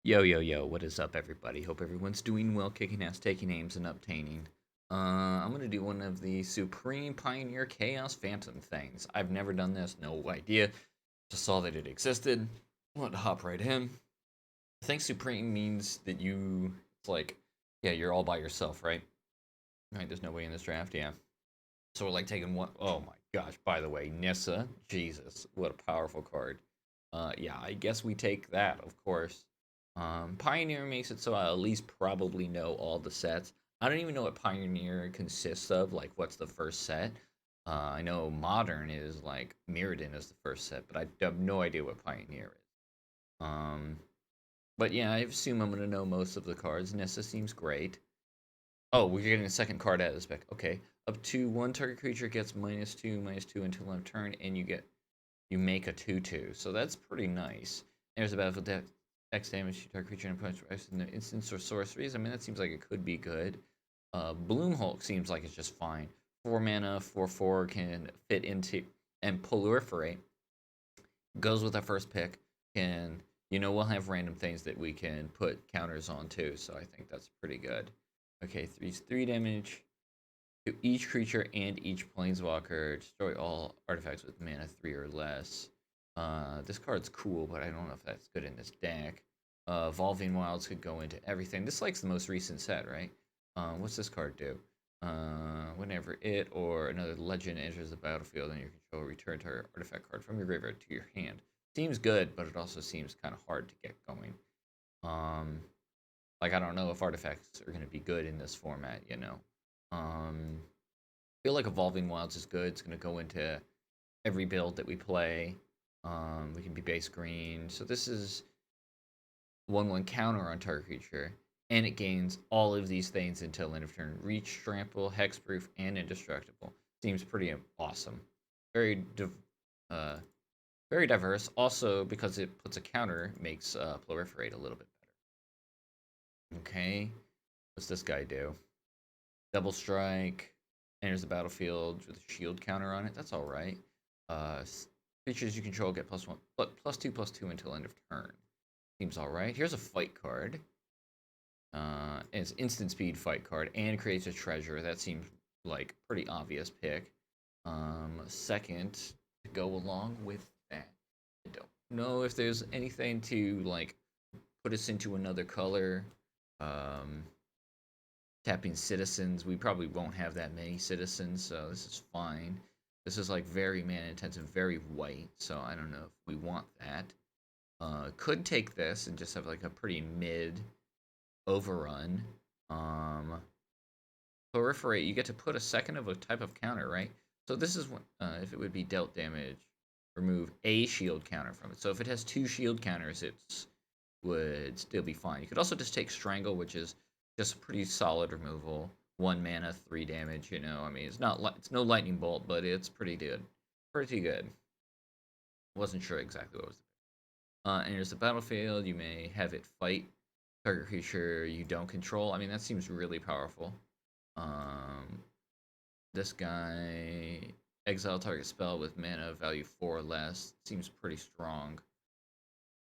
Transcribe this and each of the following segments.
Yo, yo, yo, what is up, everybody? Hope everyone's doing well, kicking ass, taking names, and obtaining. I'm gonna do one of the Supreme Pioneer Chaos Phantom things. I've never done this, no idea. Just saw that it existed. Wanted to hop right in. I think Supreme means that it's like, yeah, you're all by yourself, right? Right, there's no way in this draft, yeah. So we're like taking one, oh my gosh, by the way, Nissa, Jesus, what a powerful card. Yeah, I guess we take that, of course. Pioneer makes it so I at least probably know all the sets. I don't even know what Pioneer consists of, like what's the first set. I know Modern is like Mirrodin is the first set, but I have no idea what Pioneer is. Um, but yeah, I assume I'm gonna know most of the cards. Nissa seems great. Oh, we're getting a second card out of the spec. Okay, up to one target creature gets -2/-2 until end of turn, and you make a 2/2. So that's pretty nice. There's a battlefield deck X damage to target creature and punch in the instants or sorceries. I mean, that seems like it could be good. Bloom Hulk seems like it's just fine. 4 mana, 4/4 can fit into and proliferate. Goes with our first pick. Can we'll have random things that we can put counters on too. So I think that's pretty good. Okay, 3 damage to each creature and each planeswalker. Destroy all artifacts with mana 3 or less. This card's cool, but I don't know if that's good in this deck. Evolving Wilds could go into everything. This likes the most recent set, right? What's this card do? Whenever it or another legend enters the battlefield and your control, return target artifact card from your graveyard to your hand. Seems good, but it also seems kind of hard to get going. Like I don't know if artifacts are going to be good in this format. I feel like Evolving Wilds is good. It's going to go into every build that we play. We can be base green. So this is 1/1 counter on target creature. And it gains all of these things until end of turn. Reach, Trample, Hexproof, and Indestructible. Seems pretty awesome. Very, uh, very diverse. Also, because it puts a counter, makes Proliferate a little bit better. Okay. What's this guy do? Double Strike. Enters the battlefield with a shield counter on it. That's all right. Uh, Creatures you control get +1, but +2/+2 until end of turn. Seems all right. Here's a fight card. It's instant speed fight card and creates a treasure. That seems like pretty obvious pick. Second to go along with that. I don't know if there's anything to like put us into another color. Um, Tapping citizens. We probably won't have that many citizens, so this is fine. This is like very mana intensive, very white, so I don't know if we want that. Could take this and just have like a pretty mid overrun. Um, Proliferate, you get to put a second of a type of counter, right? So this is when, if it would be dealt damage, remove a shield counter from it. So if it has 2 shield counters, it would still be fine. You could also just take Strangle, which is just pretty solid removal. 1 mana, 3 damage. I mean, it's no lightning bolt, but it's pretty good. Pretty good. Wasn't sure exactly what was. Enters the battlefield. You may have it fight target creature you don't control. I mean, that seems really powerful. Um, this guy exile target spell with mana value 4 or less. Seems pretty strong.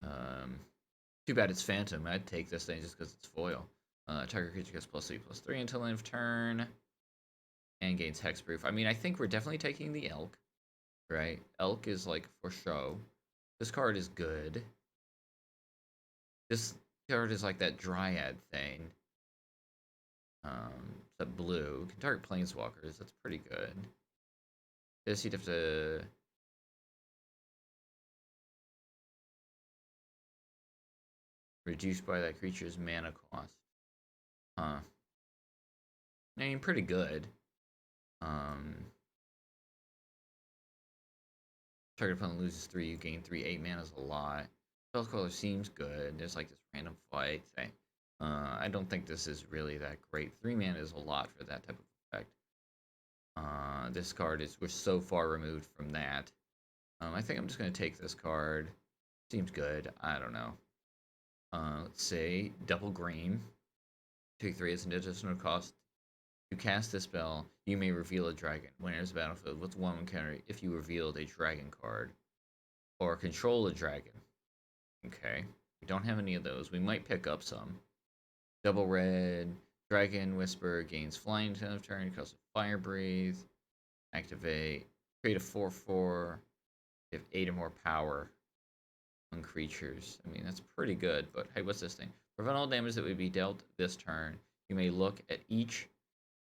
Too bad it's Phantom. I'd take this thing just because it's foil. Target creature gets +3/+3 until end of turn. And gains Hexproof. I mean, I think we're definitely taking the Elk, right? Elk is like for show. This card is good. This card is like that Dryad thing. It's a blue. Can target Planeswalkers. That's pretty good. This you'd have to reduce by that creature's mana cost. Huh. I mean, pretty good. Target opponent loses 3, you gain 3. 8 mana is a lot. Spell color seems good. There's like this random fight thing. I don't think this is really that great. 3 mana is a lot for that type of effect. This card we're so far removed from that. I think I'm just gonna take this card. Seems good. I don't know. Let's say double green. Take 3 as an additional cost. To cast this spell, you may reveal a dragon. When it enters the battlefield with 1 counter if you revealed a dragon card. Or control a dragon. Okay. We don't have any of those. We might pick up some. Double red. Dragon Whisper gains flying until turn. Causes fire breathe. Activate. Create a 4/4. You have 8 or more power on creatures. I mean, that's pretty good, but hey, what's this thing? Prevent all damage that would be dealt this turn. You may look at each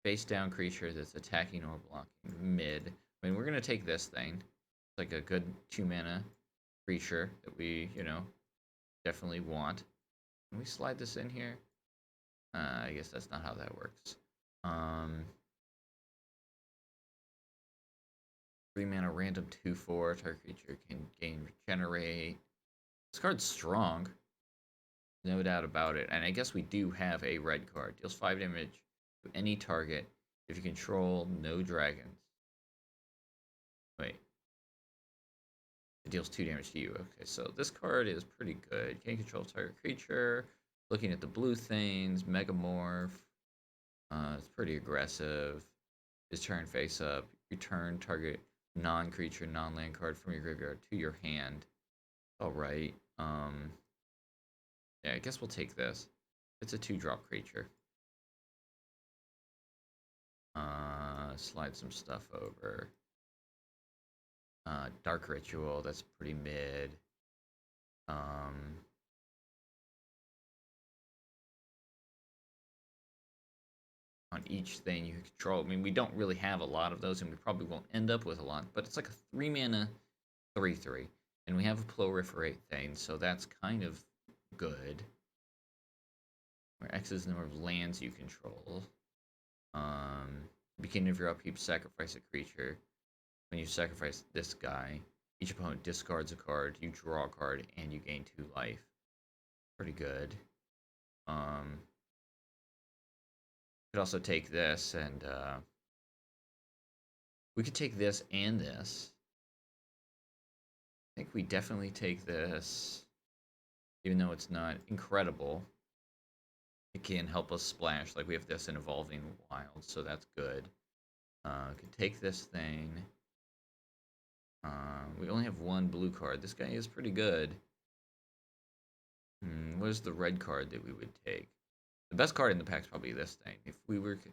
face down creature that's attacking or blocking mid. I mean, we're going to take this thing. It's like a good 2 mana creature that we, definitely want. Can we slide this in here? I guess that's not how that works. 3 mana random 2/4. Target creature can gain regenerate. This card's strong. No doubt about it. And I guess we do have a red card. Deals 5 damage to any target if you control no dragons. Wait. It deals 2 damage to you. Okay, so this card is pretty good. Can't control target creature. Looking at the blue things, Megamorph. It's pretty aggressive. His turn face up. Return target non-creature, non-land card from your graveyard to your hand. Alright. Yeah, I guess we'll take this. It's a 2-drop creature. Slide some stuff over. Dark Ritual, that's pretty mid. On each thing you control. I mean, we don't really have a lot of those, and we probably won't end up with a lot, but it's like a 3 mana 3/3. And we have a proliferate thing, so that's kind of good. Where X is the number of lands you control. Beginning of your upkeep, sacrifice a creature. When you sacrifice this guy, each opponent discards a card, you draw a card, and you gain 2 life. Pretty good. Could also take this, and we could take this and this. I think we definitely take this, even though it's not incredible. It can help us splash. Like, we have this in Evolving Wilds, so that's good. Could take this thing. We only have 1 blue card. This guy is pretty good. What is the red card that we would take? The best card in the pack is probably this thing. If we were, could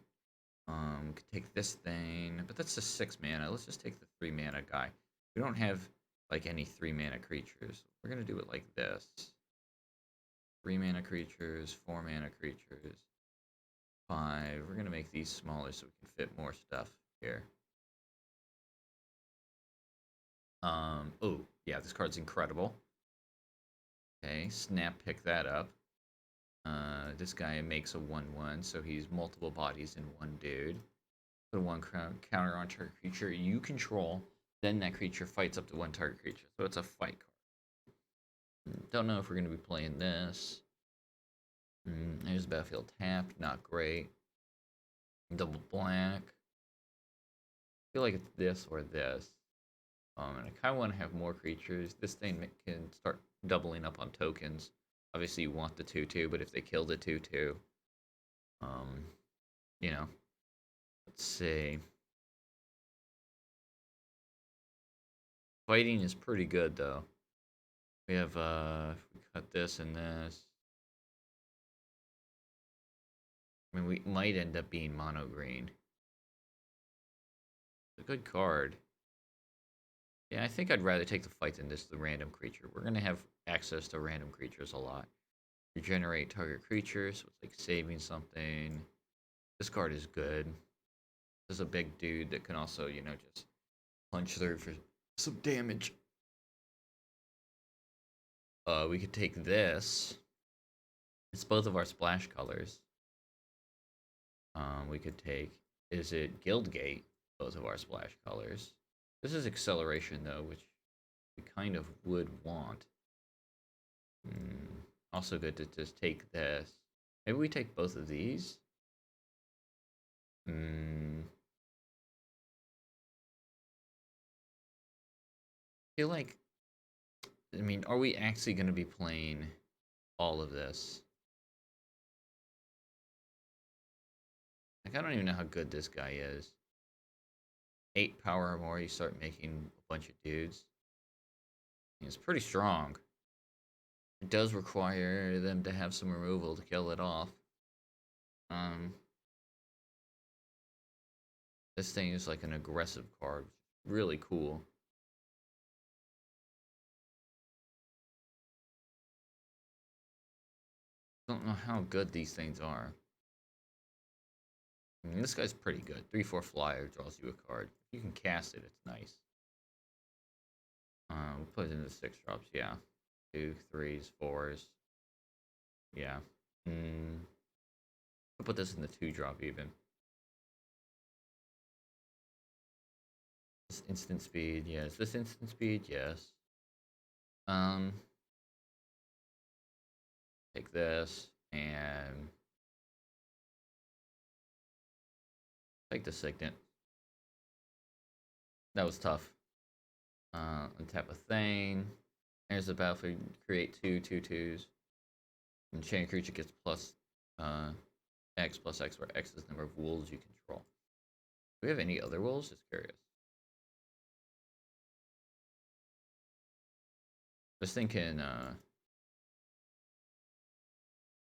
take this thing, but that's just 6 mana. Let's just take the 3 mana guy. We don't have like any 3 mana creatures. We're gonna do it like this: 3 mana creatures, 4 mana creatures, 5. We're gonna make these smaller so we can fit more stuff here. Oh yeah, this card's incredible. Okay, Snap, pick that up. This guy makes a 1/1, so he's multiple bodies in one dude. Put a 1 counter on target creature you control, then that creature fights up to 1 target creature. So it's a fight card. Don't know if we're going to be playing this. There's Battlefield tapped, not great. Double black. I feel like it's this or this. And I kind of want to have more creatures. This thing can start doubling up on tokens. Obviously, you want the 2/2, but if they kill the 2/2, let's see. Fighting is pretty good, though. We have, if we cut this and this. I mean, we might end up being mono green. It's a good card. Yeah, I think I'd rather take the fight than the random creature. We're going to have access to random creatures a lot. Regenerate target creatures, so it's like saving something. This card is good. This is a big dude that can also, just punch through for some damage. We could take this. It's both of our splash colors. We could take, is it Guildgate? Both of our splash colors. This is acceleration, though, which we kind of would want. Also good to just take this. Maybe we take both of these. I feel like, are we actually going to be playing all of this? Like, I don't even know how good this guy is. 8 power or more, you start making a bunch of dudes. It's pretty strong. It does require them to have some removal to kill it off. Um, this thing is like an aggressive card. Really cool. Don't know how good these things are. I mean, this guy's pretty good. 3/4 flyer draws you a card. You can cast it. It's nice. We'll put it into 6 drops. Yeah, 2, 3s, 4s. Yeah. I'll put this in the 2 drop even. This instant speed. Yes. This instant speed. Yes. Um. Take this and take the signet. That was tough. Untap a thing. There's the battlefield. Create 2/2/2s. And chain creature gets plus X plus X, where X is the number of wolves you control. Do we have any other wolves? Just curious. This thing can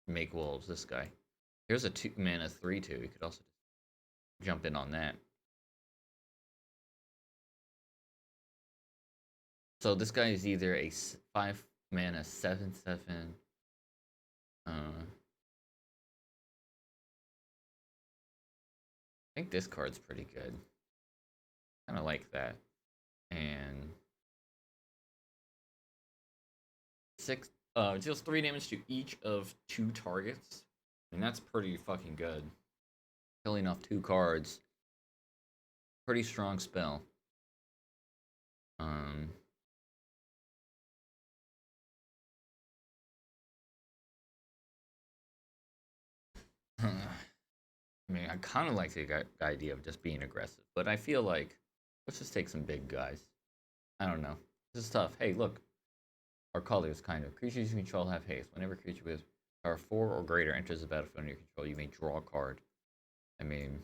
make wolves. This guy. Here's a 2 mana 3/2. You could also jump in on that. So this guy is either a 5 mana 7/7. I think this card's pretty good. Kind of like that. And deals 3 damage to each of 2 targets. And that's pretty fucking good. Killing off 2 cards. Pretty strong spell. I mean, I kind of like the idea of just being aggressive, but I feel like let's just take some big guys. I don't know. This is tough. Hey, look. Our colors, kind of. Creatures you control have haste. Whenever a creature with power 4 or greater enters the battlefield under your control, you may draw a card. I mean,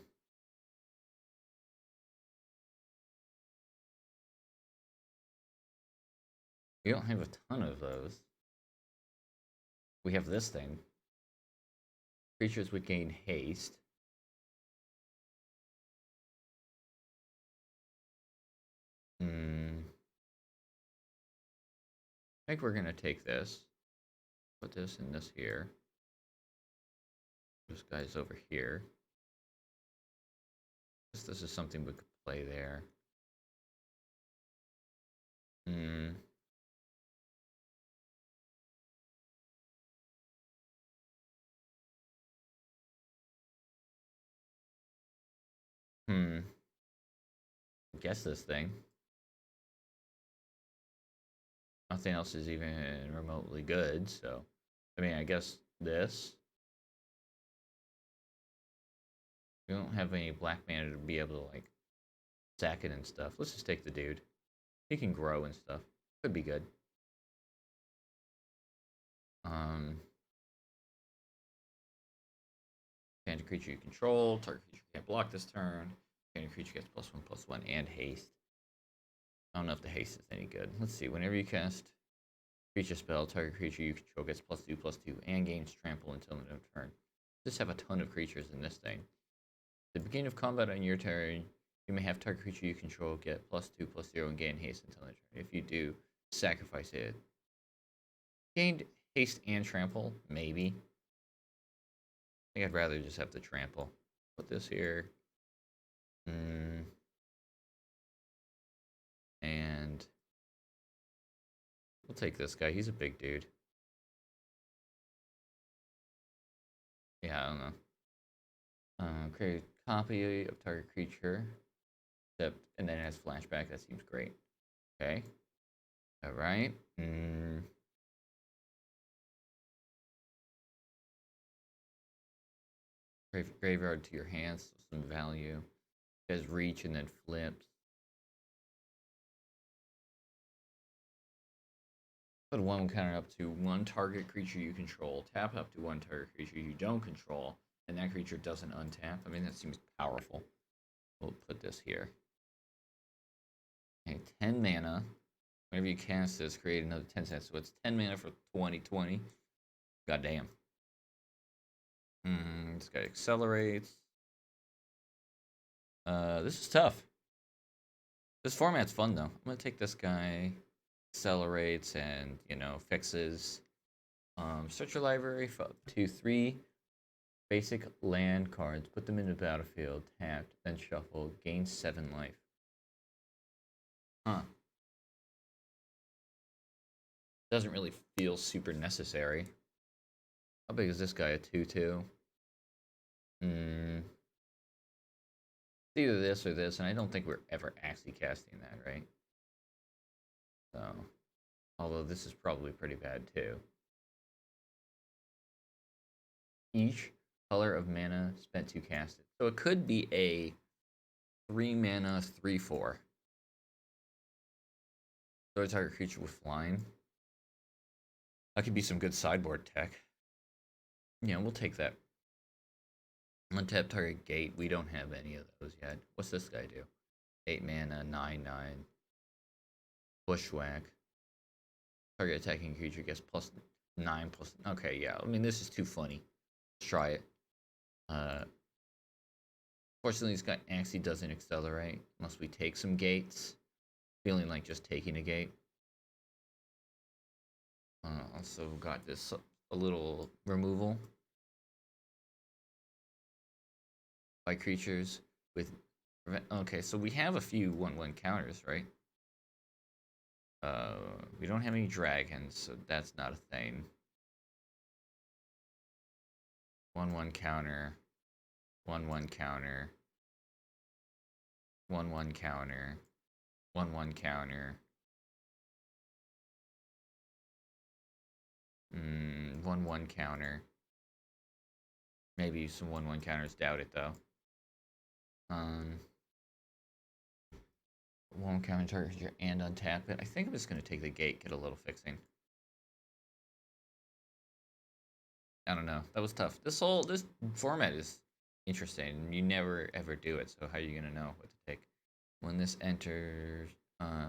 we don't have a ton of those. We have this thing. Creatures would gain haste. I think we're going to take this. Put this and this here. This guy's over here. This is something we could play there. Guess this thing. Nothing else is even remotely good, so I mean, I guess this. We don't have any black mana to be able to like sack it and stuff. Let's just take the dude. He can grow and stuff. Could be good. Standard creature you control. Target creature can't block this turn. Standard creature gets +1/+1 and haste. I don't know if the haste is any good. Let's see. Whenever you cast creature spell, target creature you control gets +2/+2 and gains trample until end of turn. Just have a ton of creatures in this thing. At the beginning of combat on your turn, you may have target creature you control get +2/+0 and gain haste until end of turn. If you do, sacrifice it. Gained haste and trample, maybe. I think I'd rather just have the trample. Put this here. And we'll take this guy. He's a big dude. Yeah, I don't know. Create a copy of target creature. Except, and then it has flashback. That seems great. Okay. Alright. Graveyard to your hands. Some value. It has reach and then flips. Put 1 counter up to 1 target creature you control. Tap up to 1 target creature you don't control. And that creature doesn't untap. I mean, that seems powerful. We'll put this here. Okay, 10 mana. Whenever you cast this, create another 10 cents. So it's 10 mana for 2020. God damn. This guy accelerates. This is tough. This format's fun though. I'm gonna take this guy, accelerates, and fixes. Search your library for up to 3 basic land cards. Put them in the battlefield. Tapped, then shuffle. Gain 7 life. Huh. Doesn't really feel super necessary. How big is this guy? A 2/2. Hmm. Either this or this, and I don't think we're ever actually casting that, right? So, although this is probably pretty bad too. Each color of mana spent to cast it. So it could be a 3 mana 3/4. So a target creature with flying. That could be some good sideboard tech. Yeah, we'll take that. Untap target gate. We don't have any of those yet. What's this guy do? 8 mana, 9/9. Bushwhack. Target attacking creature gets +9 plus. Okay, yeah. I mean, this is too funny. Let's try it. Fortunately, this guy actually doesn't accelerate unless we take some gates. Feeling like just taking a gate. Also got this a little removal by creatures with. Okay, so we have a few 1/1 counters, right? We don't have any dragons, so that's not a thing. 1/1 counter, 1/1 counter, 1/1 counter, 1/1 counter. 1/1 counter. Maybe some 1/1 counters. Doubt it though. Won't counter target creature and untap it. I think I'm just gonna take the gate, get a little fixing. I don't know. That was tough. This format is interesting. You never ever do it, so how are you gonna know what to take? When this enters,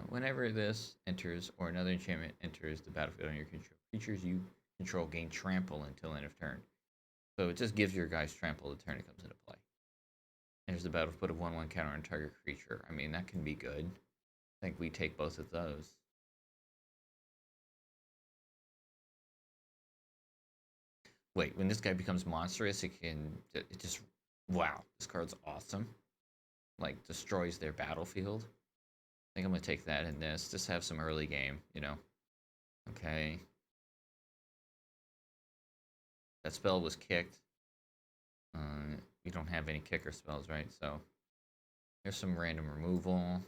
whenever this enters or another enchantment enters the battlefield on your control, creatures you control gain trample until end of turn. So it just gives your guys trample the turn it comes into play. Enters the battlefield, put a 1/1 counter on target creature. I mean, that can be good. I think we take both of those. Wait, when this guy becomes monstrous, it just, wow, this card's awesome. Like, destroys their battlefield. I think I'm gonna take that in this. Just have some early game, Okay. That spell was kicked. We don't have any kicker spells, right? So here's some random removal.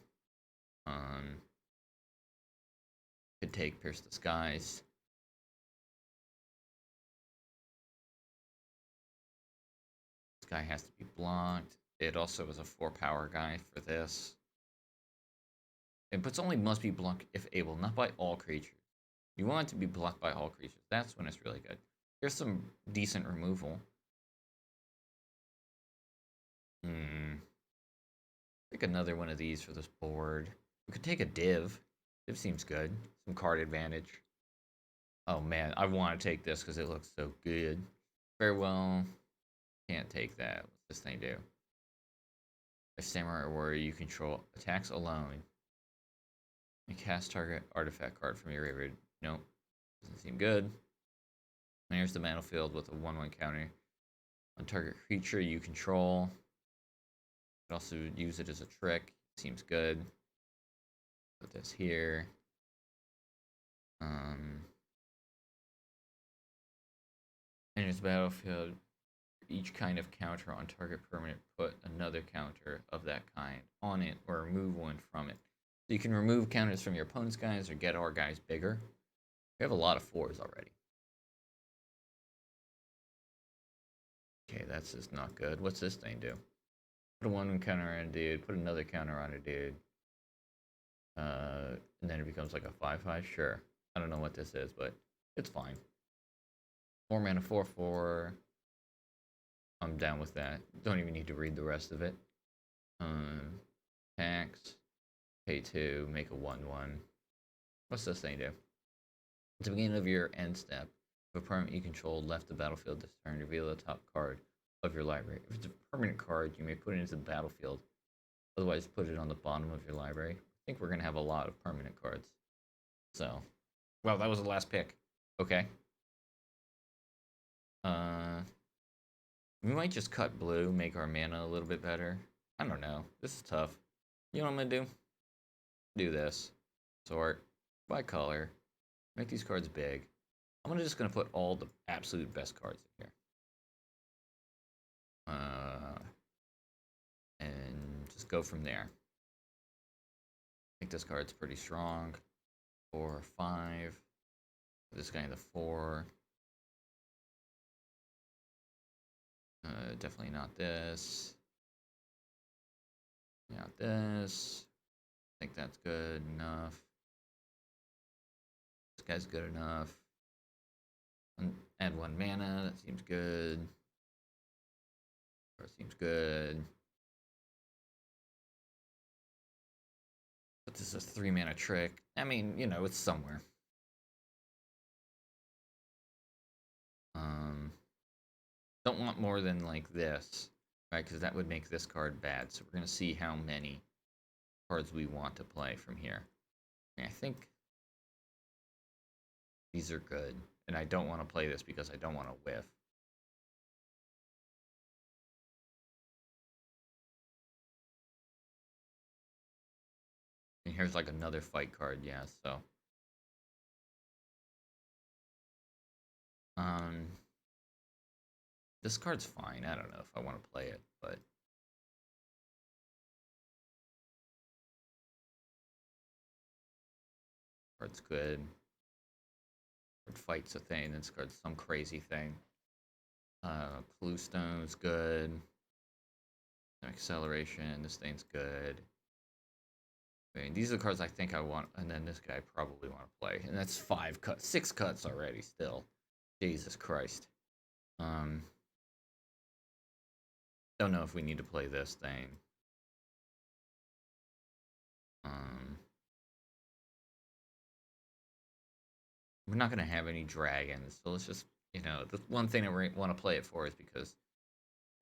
Could take Pierce the Skies. This guy has to be blocked. It also is a 4 power guy for this. But only must be blocked if able, not by all creatures. You want it to be blocked by all creatures. That's when it's really good. Here's some decent removal. Take another one of these for this board. We could take a div. Div seems good. Some card advantage. Oh man, I want to take this because it looks so good. Farewell. Can't take that. What's this thing do? If Samurai Warrior you control attacks alone, and cast target artifact card from your graveyard. Nope. Doesn't seem good. And here's the battlefield with a 1/1 counter. On target creature you control. Could also use it as a trick. Seems good. Put this here. Enters battlefield. Each kind of counter on target permanent, put another counter of that kind on it or remove one from it. So you can remove counters from your opponent's guys or get our guys bigger. We have a lot of 4s already. Okay, that's just not good. What's this thing do? Put a 1/1 counter on a dude, put another counter on a dude. And then it becomes like a 5/5. Sure. I don't know what this is, but it's fine. 4 mana 4/4. I'm down with that. Don't even need to read the rest of it. Tax. Pay 2. Make a 1/1. What's this thing do? At the beginning of your end step, if a permanent you control left the battlefield this turn, reveal the top card of your library. If it's a permanent card, you may put it into the battlefield. Otherwise, put it on the bottom of your library. I think we're going to have a lot of permanent cards. So, well, that was the last pick. Okay. We might just cut blue, make our mana a little bit better. I don't know. This is tough. You know what I'm going to do? Do this. Sort. By color. Make these cards big. I'm just going to put all the absolute best cards in here. And just go from there. I think this card's pretty strong. 4 or 5. This guy in the 4. Definitely not this. Not this. I think that's good enough. This guy's good enough. Add 1 mana. That seems good. That seems good. But this is a 3 mana trick. I mean, you know, it's somewhere. Don't want more than like this, right? Because that would make this card bad. So we're going to see how many cards we want to play from here. I think these are good. And I don't want to play this because I don't want to whiff. And here's like another fight card, yeah, so. This card's fine. I don't know if I want to play it, but card's good. Card fights a thing. This card's some crazy thing. Bluestone's good. Acceleration. This thing's good. I mean, these are the cards I think I want, and then this guy I probably want to play, and that's 5 cuts, 6 cuts already. Still, Jesus Christ. Don't know if we need to play this thing. We're not going to have any dragons, so let's just, you know, the one thing that we want to play it for is because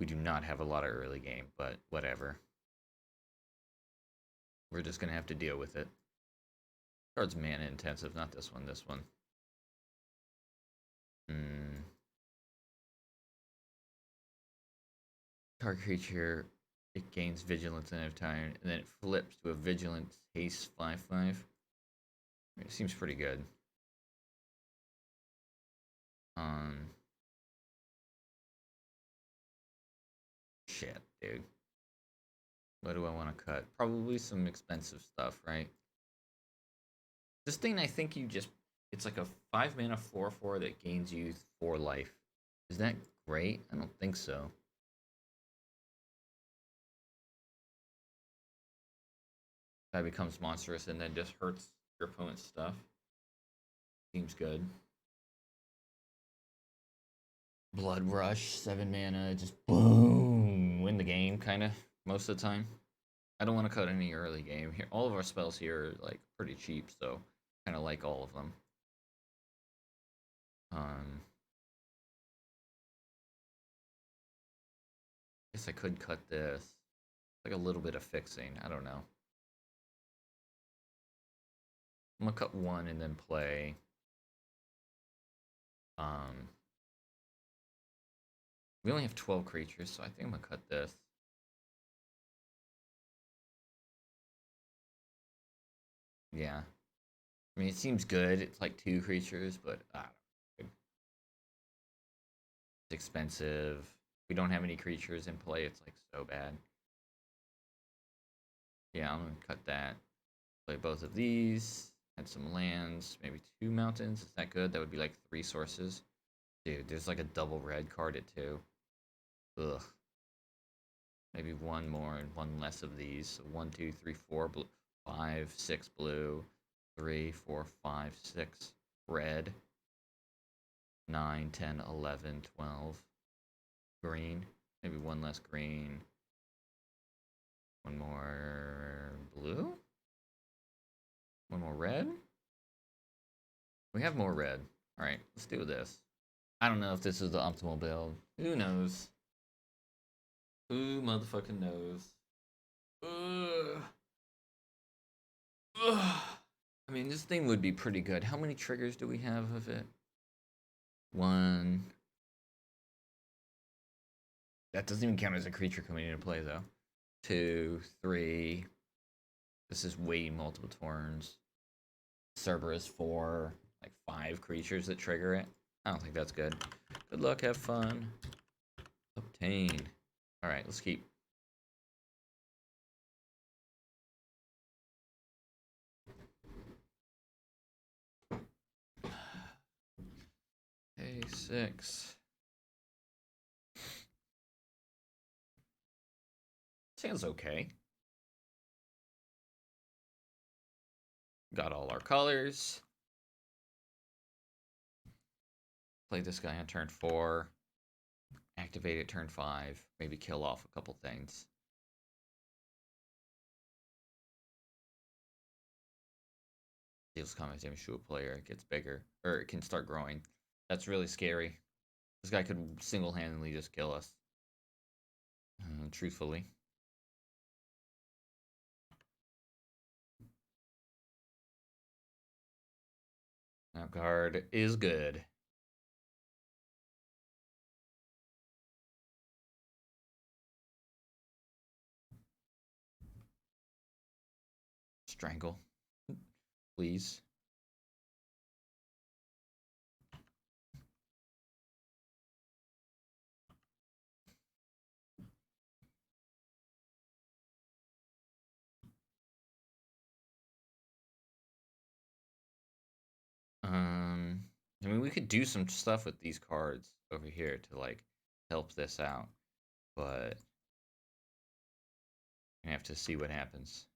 we do not have a lot of early game, but whatever. We're just going to have to deal with it. Card's mana intensive, not this one, this one. Target creature, it gains vigilance in a time, and then it flips to a vigilance haste 5/5. It seems pretty good. Shit, dude. What do I want to cut? Probably some expensive stuff, right? This thing, I think you just... It's like a 5 mana 4/4 that gains you 4 life. Is that great? I don't think so. That becomes monstrous and then just hurts your opponent's stuff. Seems good. Blood Rush, 7 mana, just boom, win the game, kind of, most of the time. I don't want to cut any early game here. All of our spells here are like pretty cheap, so kind of like all of them. Guess I could cut this. Like a little bit of fixing. I don't know. I'm gonna cut 1 and then play. We only have 12 creatures, so I think I'm gonna cut this. Yeah. I mean, it seems good. It's like 2 creatures, but I don't know. It's expensive. We don't have any creatures in play. It's like so bad. Yeah, I'm gonna cut that. Play both of these. Add some lands. Maybe 2 mountains. Is that good? That would be like 3 sources. Dude, there's like a double red card at 2. Ugh. Maybe 1 more and 1 less of these. So 1, 2, 3, 4 blue. 5, 6 blue. 3, 4, 5, 6 red. 9, 10, 11, 12 green. Maybe 1 less green. 1 more blue. 1 more red. We have more red. All right, let's do this. I don't know if this is the optimal build. Who knows? Who motherfucking knows? Ugh. Ugh. I mean, this thing would be pretty good. How many triggers do we have of it? One. That doesn't even count as a creature coming into play, though. Two, three. This is way multiple turns. Cerberus, four. Like 5 creatures that trigger it. I don't think that's good. Good luck, have fun. Obtain. Alright, let's keep. A6. Sounds okay. Got all our colors. Play this guy on turn 4. Activate it turn 5. Maybe kill off a couple things. Deals combat damage to a player. It gets bigger. Or it can start growing. That's really scary. This guy could single-handedly just kill us. Truthfully. That card is good. Strangle. Please. I mean, we could do some stuff with these cards over here to, like, help this out. But I have to see what happens.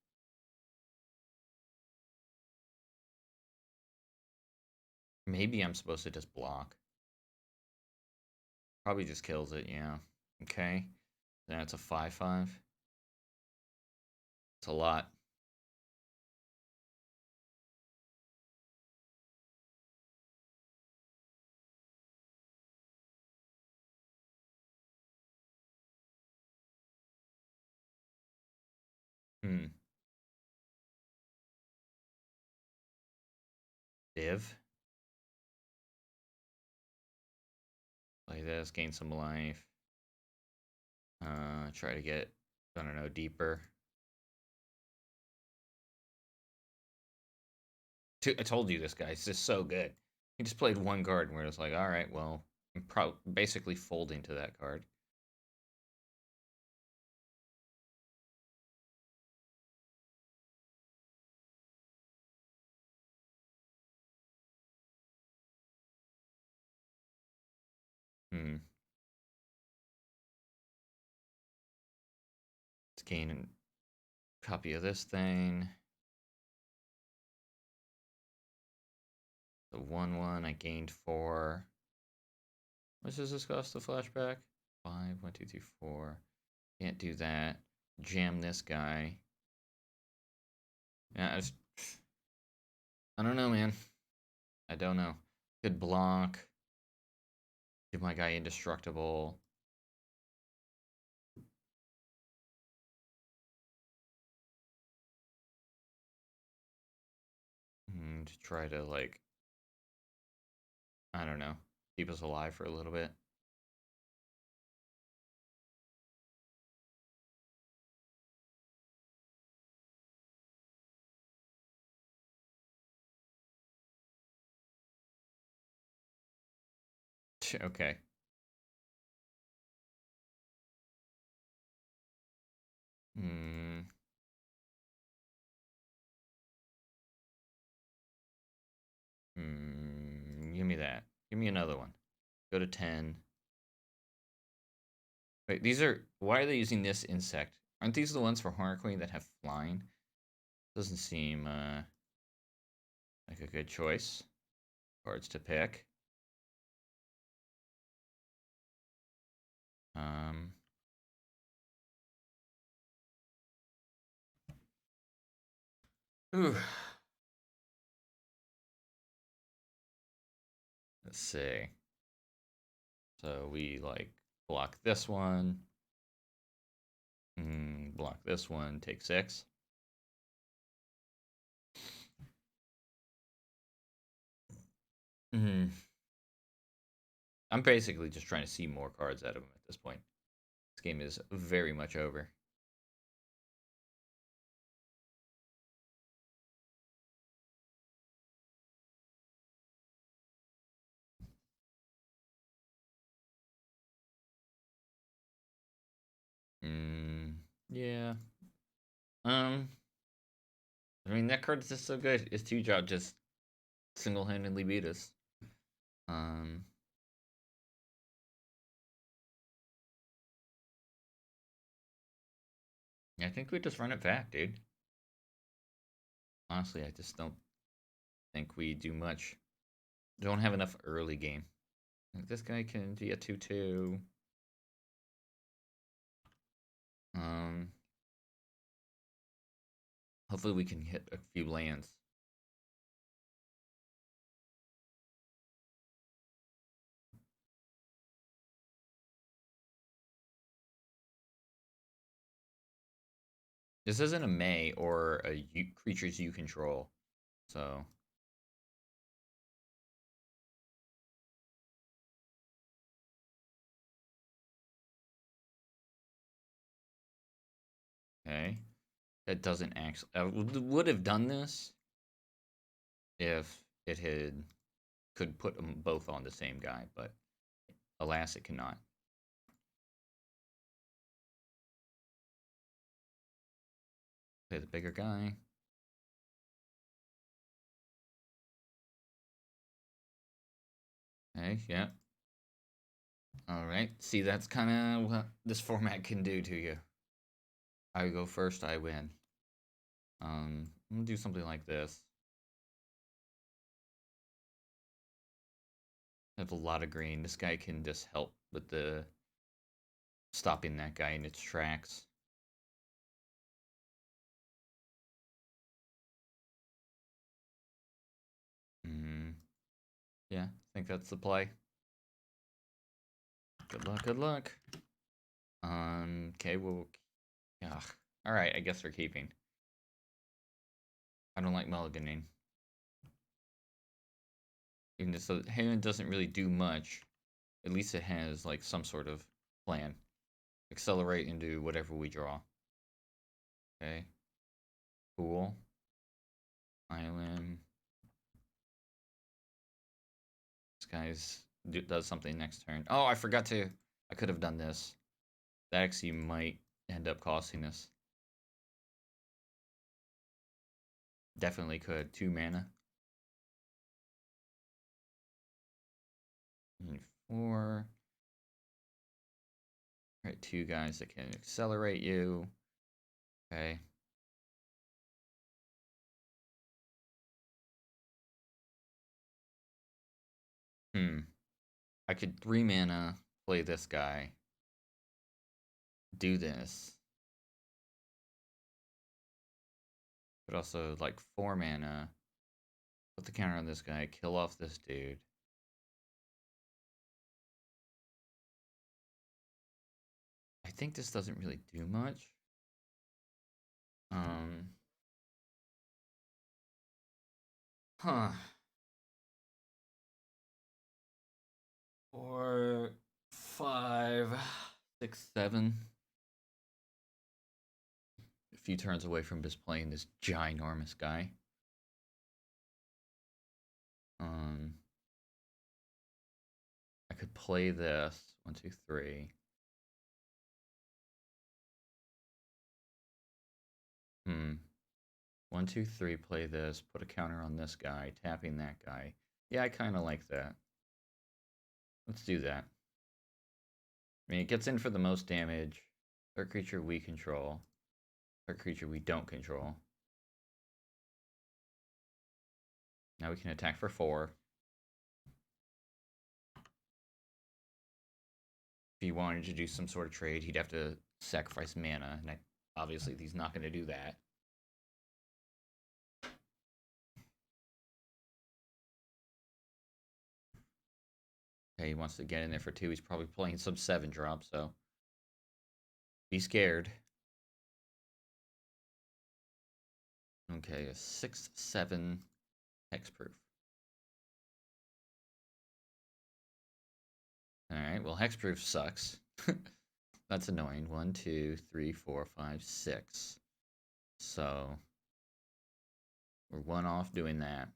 Maybe I'm supposed to just block. Probably just kills it, yeah. Okay. Then it's a 5/5. It's a lot. Hmm. Div. Play this, gain some life. Try to get, I don't know, deeper. I told you this guy's just so good. He just played one card and we're just like, all right, well, I'm basically folding to that card. Hmm. Let's gain a copy of this thing. The 1/1 I gained 4. What does this cost the flashback? 5, 1, 2, 3, 4. Can't do that. Jam this guy. Yeah, I don't know, man. I don't know. Could block. Give my guy indestructible. To try to, like, I don't know, keep us alive for a little bit. Okay. Hmm. Give me that. Give me another one. Go to 10. Wait, these are... Why are they using this insect? Aren't these the ones for Horror Queen that have flying? Doesn't seem, like a good choice. Cards to pick. Um... Ooh. Let's see. So we like block this one. Block this one. Take 6. Hmm. I'm basically just trying to see more cards out of him at this point. This game is very much over. Yeah. Um. I mean, that card is just so good. His 2-drop just single-handedly beat us. Um. I think we just run it back, dude. Honestly, I just don't think we do much. Don't have enough early game. This guy can be a 2/2. Um. Hopefully, we can hit a few lands. This isn't a May or a creatures you control, so okay. That doesn't actually. I would have done this if it had could put them both on the same guy, but alas, it cannot. Play the bigger guy. Okay, yeah. All right. See, that's kind of what this format can do to you. I go first, I win. I'm gonna do something like this. I have a lot of green. This guy can just help with the stopping that guy in its tracks. Yeah, I think that's the play. Good luck, good luck. Okay, well, yeah. All right, I guess we're keeping. I don't like mulliganing. Even though the hand doesn't really do much, at least it has like some sort of plan. Accelerate into whatever we draw. Okay. Cool. Island. This guy's does something next turn. Oh, I forgot to. I could have done this. That actually might end up costing us. Definitely could. 2 mana. And 4. Right, 2 guys that can accelerate you. Okay. I could 3 mana, play this guy, do this. But also, like, 4 mana, put the counter on this guy, kill off this dude. I think this doesn't really do much. Um. Huh. 4, 5, 6, 7. A few turns away from just playing this ginormous guy. Um. I could play this. 1, 2, 3. 1, 2, 3, play this, put a counter on this guy, tapping that guy. Yeah, I kind of like that. Let's do that. I mean, it gets in for the most damage. Third creature we control. Third creature we don't control. Now we can attack for 4. If he wanted to do some sort of trade, he'd have to sacrifice mana. And obviously, he's not going to do that. Okay, he wants to get in there for 2. He's probably playing some 7 drop, so be scared. Okay, a 6/7 hexproof. Alright, well, hexproof sucks. That's annoying. 1, 2, 3, 4, 5, 6. So, we're 1 off doing that.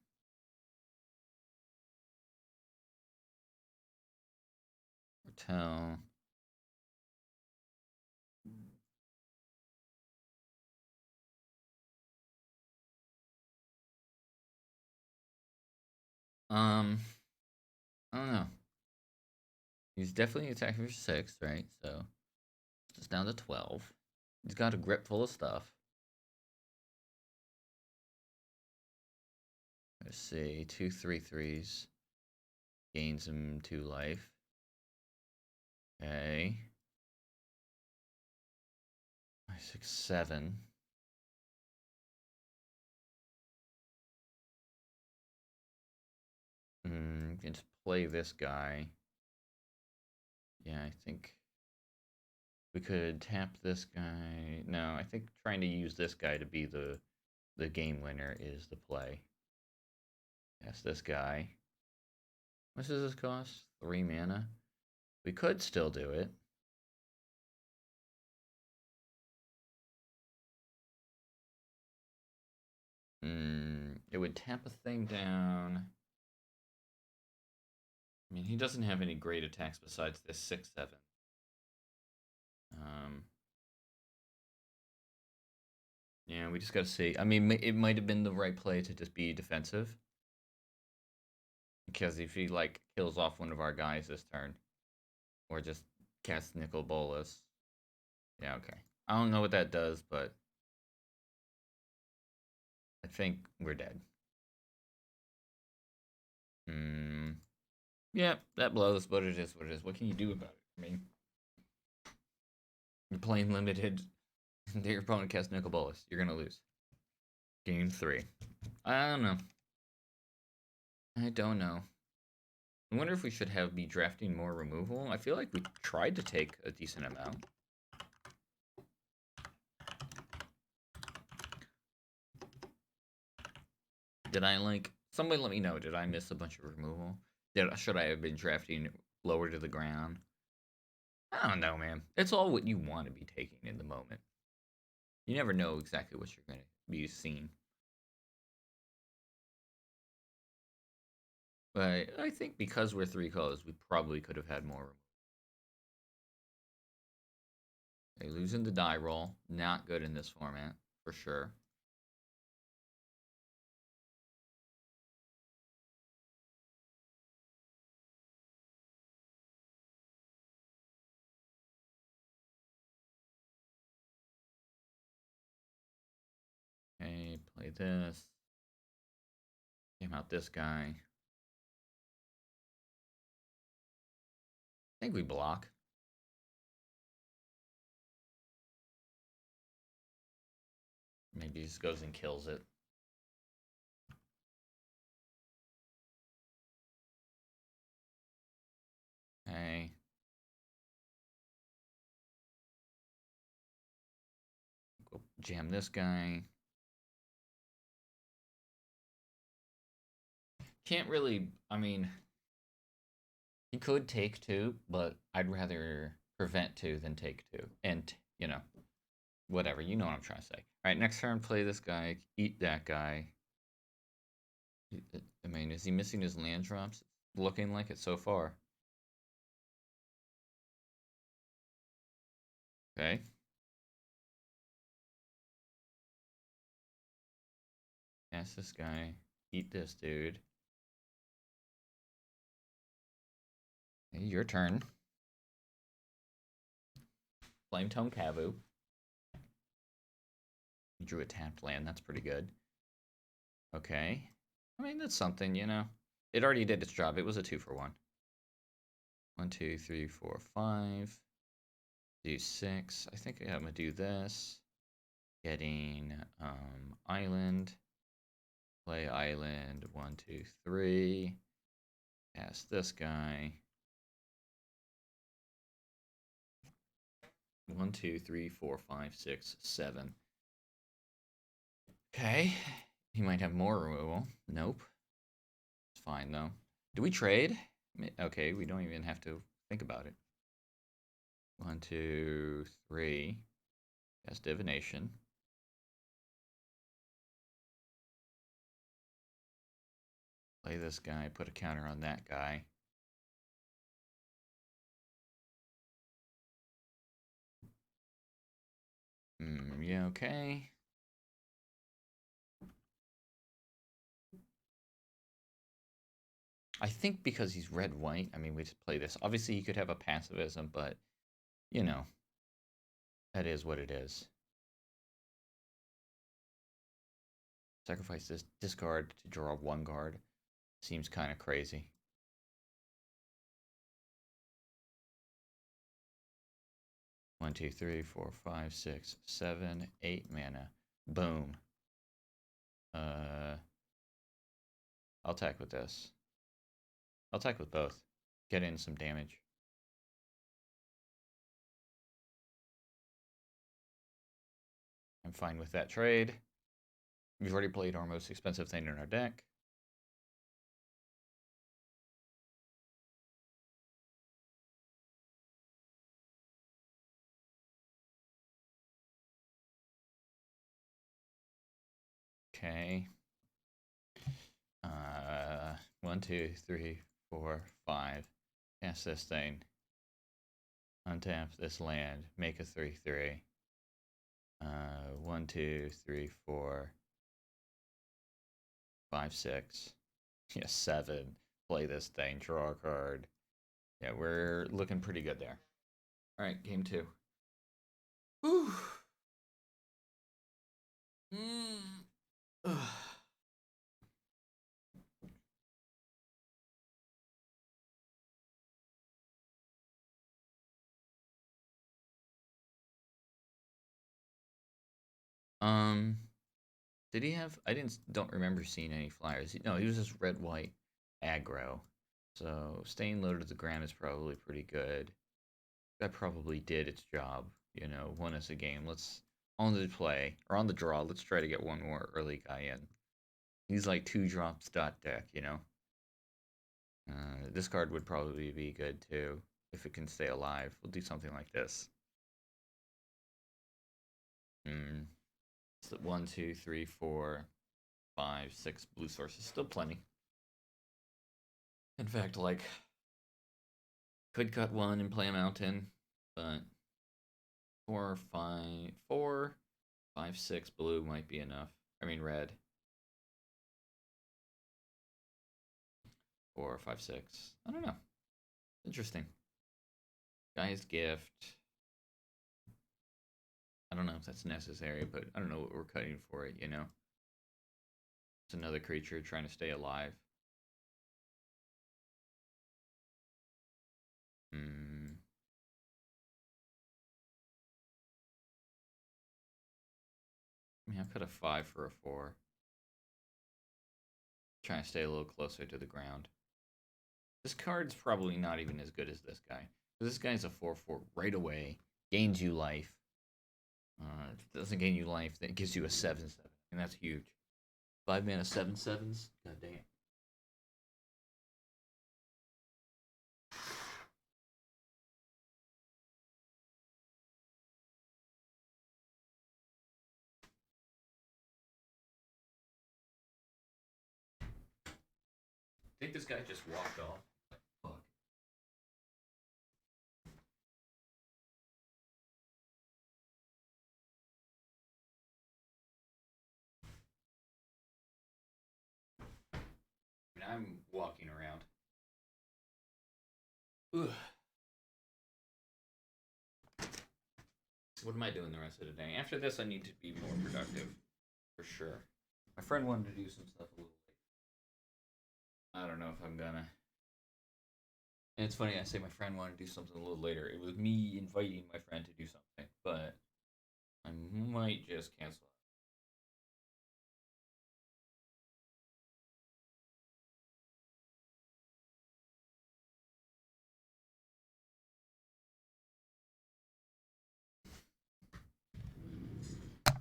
Tell. I don't know. He's definitely attacking for 6, right? So, it's down to 12. He's got a grip full of stuff. Let's see. 2 3/3s. Gains him 2 life. Okay. 5, 6, 7. Can just play this guy. Yeah, I think we could tap this guy. No, I think trying to use this guy to be the game winner is the play. Yes, this guy. What does this cost? 3 mana. We could still do it. It would tap a thing down. I mean, he doesn't have any great attacks besides this 6/7. Yeah, we just gotta see. I mean, it might have been the right play to just be defensive. Because if he, like, kills off one of our guys this turn, or just casts Nicol Bolas. Yeah, okay. I don't know what that does, but I think we're dead. Yeah, that blows, but it is what it is. What can you do about it? I mean, you're playing limited. Your opponent casts Nicol Bolas. You're gonna lose. Game 3. I don't know. I don't know. I wonder if we should be drafting more removal. I feel like we tried to take a decent amount. Did I, like... Somebody let me know. Did I miss a bunch of removal? Should I have been drafting lower to the ground? I don't know, man. It's all what you want to be taking in the moment. You never know exactly what you're going to be seeing. But I think because we're 3 colors, we probably could have had more. Okay, losing the die roll. Not good in this format, for sure. Okay, play this. Came out this guy. I think we block. Maybe he just goes and kills it. Okay. Go jam this guy. Can't really, I mean, he could take 2, but I'd rather prevent 2 than take 2. And, you know, whatever. You know what I'm trying to say. All right, next turn, play this guy. Eat that guy. I mean, is he missing his land drops? Looking like it so far. Okay. Ask this guy. Eat this dude. Hey, your turn. Flametone Kavu. You drew a tapped land. That's pretty good. Okay. I mean, that's something, you know. It already did its job. It was a 2 for 1. 1, 2, 3, 4, 5. Do 6. I think I'm going to do this. Getting island. Play island. 1, 2, 3. Cast this guy. 1, 2, 3, 4, 5, 6, 7. Okay. He might have more removal. Nope. It's fine, though. Do we trade? Okay, we don't even have to think about it. 1, 2, 3. That's divination. Play this guy, put a counter on that guy. Yeah, okay. I think because he's red-white, I mean, we just play this. Obviously, he could have a passivism, but, you know, that is what it is. Sacrifice this discard to draw one card. Seems kind of crazy. One, two, three, 4, 5, 6, 7, 8 mana. Boom. I'll attack with this. I'll attack with both. Get in some damage. I'm fine with that trade. We've already played our most expensive thing in our deck. Okay. 1, 2, 3, 4, 5. Cast this thing. Untap this land. Make a 3/3. 1, 2, 3, 4, 5, 6. Yeah, 7. Play this thing. Draw a card. Yeah, we're looking pretty good there. All right, game 2. Whew. Ugh. Um, did he have? I don't remember seeing any flyers. No, he was just red white aggro. So staying low to the ground is probably pretty good. That probably did its job. You know, won us a game. Let's on the play or on the draw. Let's try to get one more early guy in. He's like 2 drops dot deck. You know, this card would probably be good too if it can stay alive. We'll do something like this. So 1, 2, 3, 4, 5, 6 blue sources. Still plenty. In fact, like, could cut one and play a mountain, but 4, 5, 4, 5, 6 blue might be enough. I mean, red. 4, 5, 6. I don't know. Interesting. Guy's gift. I don't know if that's necessary, but I don't know what we're cutting for it, you know? It's another creature trying to stay alive. I mean, I'll cut a 5 for a 4. Trying to stay a little closer to the ground. This card's probably not even as good as this guy. This guy's a 4/4 right away. Gains you life. If it doesn't gain you life, then it gives you a 7/7. And that's huge. 5 mana 7/7s? God damn. I think this guy just walked off. Fuck. I mean, I'm walking around. Ugh. What am I doing the rest of the day? After this, I need to be more productive. For sure. My friend wanted to do some stuff a little late. I don't know if I'm gonna. And it's funny, I say my friend wanted to do something a little later. It was me inviting my friend to do something, but I might just cancel it.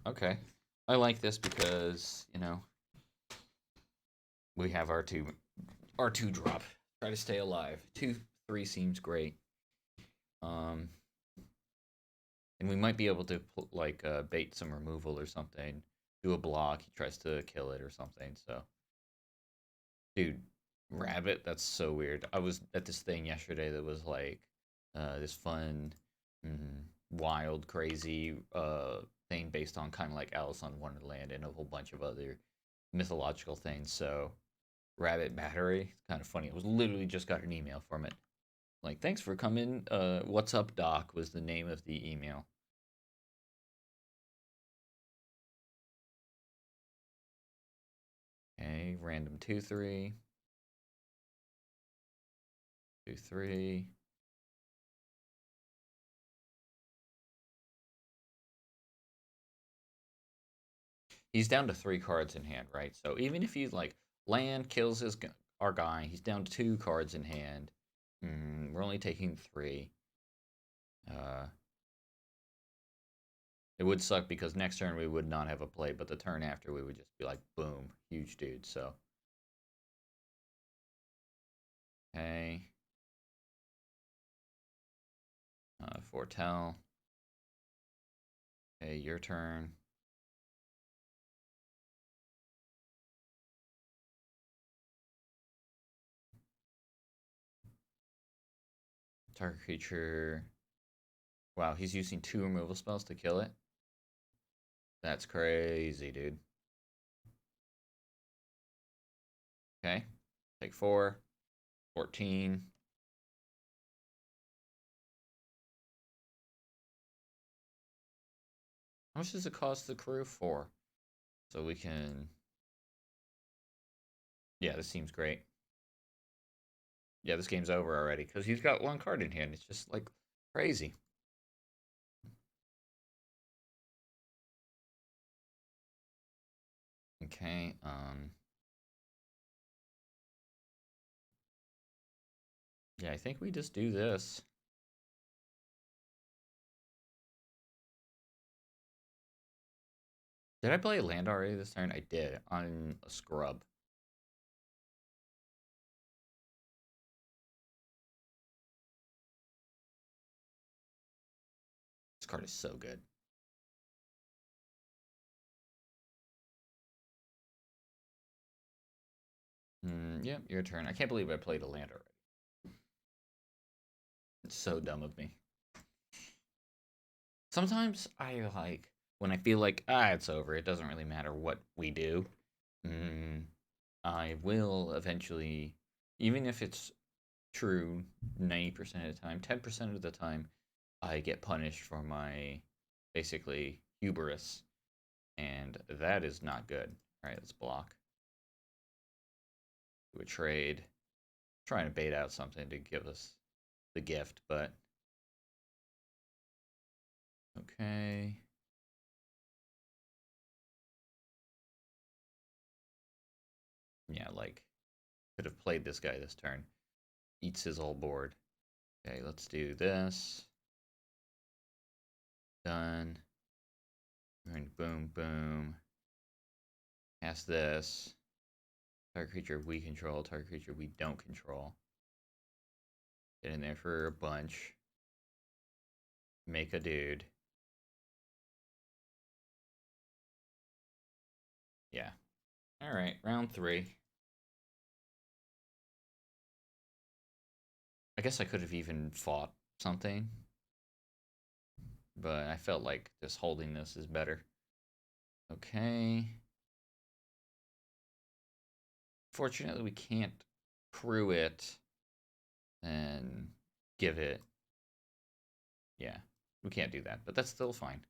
Okay. I like this because, we have our two drop. Try to stay alive. 2-3 seems great. Um and we might be able to like bait some removal or something. Do a block, he tries to kill it or something. So, dude, rabbit, that's so weird. I was at this thing yesterday that was like this fun, mm, wild, crazy thing based on kind of like Alice on Wonderland and a whole bunch of other mythological things. So, Rabbit Battery, kind of funny. I was literally just got an email from it. Like, thanks for coming. What's up, Doc? Was the name of the email. Okay, random 2-3, 2-3. He's down to 3 cards in hand, right? So even if he like land kills our guy, he's down to 2 cards in hand. We're only taking 3. Uh, it would suck because next turn we would not have a play, but the turn after we would just be like, boom, huge dude. So, okay, foretell. Okay, your turn. Target creature. Wow, he's using 2 removal spells to kill it. That's crazy, dude. Okay, take 4, 14. How much does it cost the crew? 4. So we can. Yeah, this seems great. Yeah, this game's over already because he's got 1 card in hand. It's just like crazy. Okay. Yeah, I think we just do this. Did I play a land already this turn? I did on a scrub. This card is so good. Yep, your turn. I can't believe I played a land already. It's so dumb of me. Sometimes I like when I feel like it's over. It doesn't really matter what we do. Mm, I will eventually, even if it's true 90% of the time, 10% of the time, I get punished for my basically hubris, and that is not good. All right, let's block. Do a trade. Trying to bait out something to give us the gift, but okay. Yeah, like could have played this guy this turn. Eats his whole board. Okay, let's do this. Done. And boom, boom. Cast this. Target creature we control, target creature we don't control. Get in there for a bunch. Make a dude. Yeah. Alright, round 3. I guess I could have even fought something, but I felt like just holding this is better. Okay. Fortunately, we can't crew it and give it. Yeah, we can't do that, but that's still fine.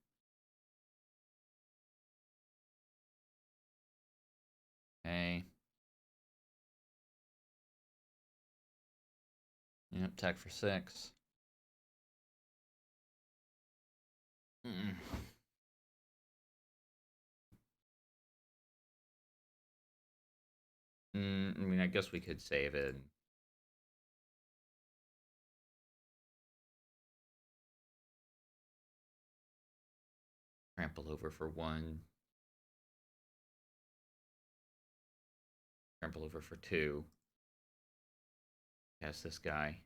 Okay. Yep, attack for 6. Mm. I mean, I guess we could save it. Trample over for 1. Trample over for 2. Cast this guy.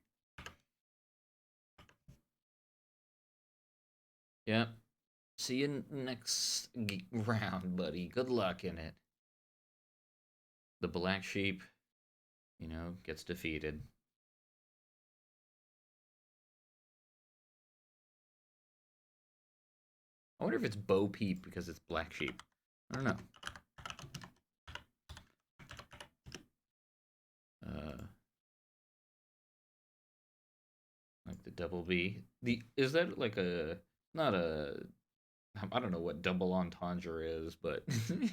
Yep. See you next round, buddy. Good luck in it. The black sheep, gets defeated. I wonder if it's Bo Peep because it's black sheep. I don't know. Like the double B. Is that like a not a I don't know what double entendre is, but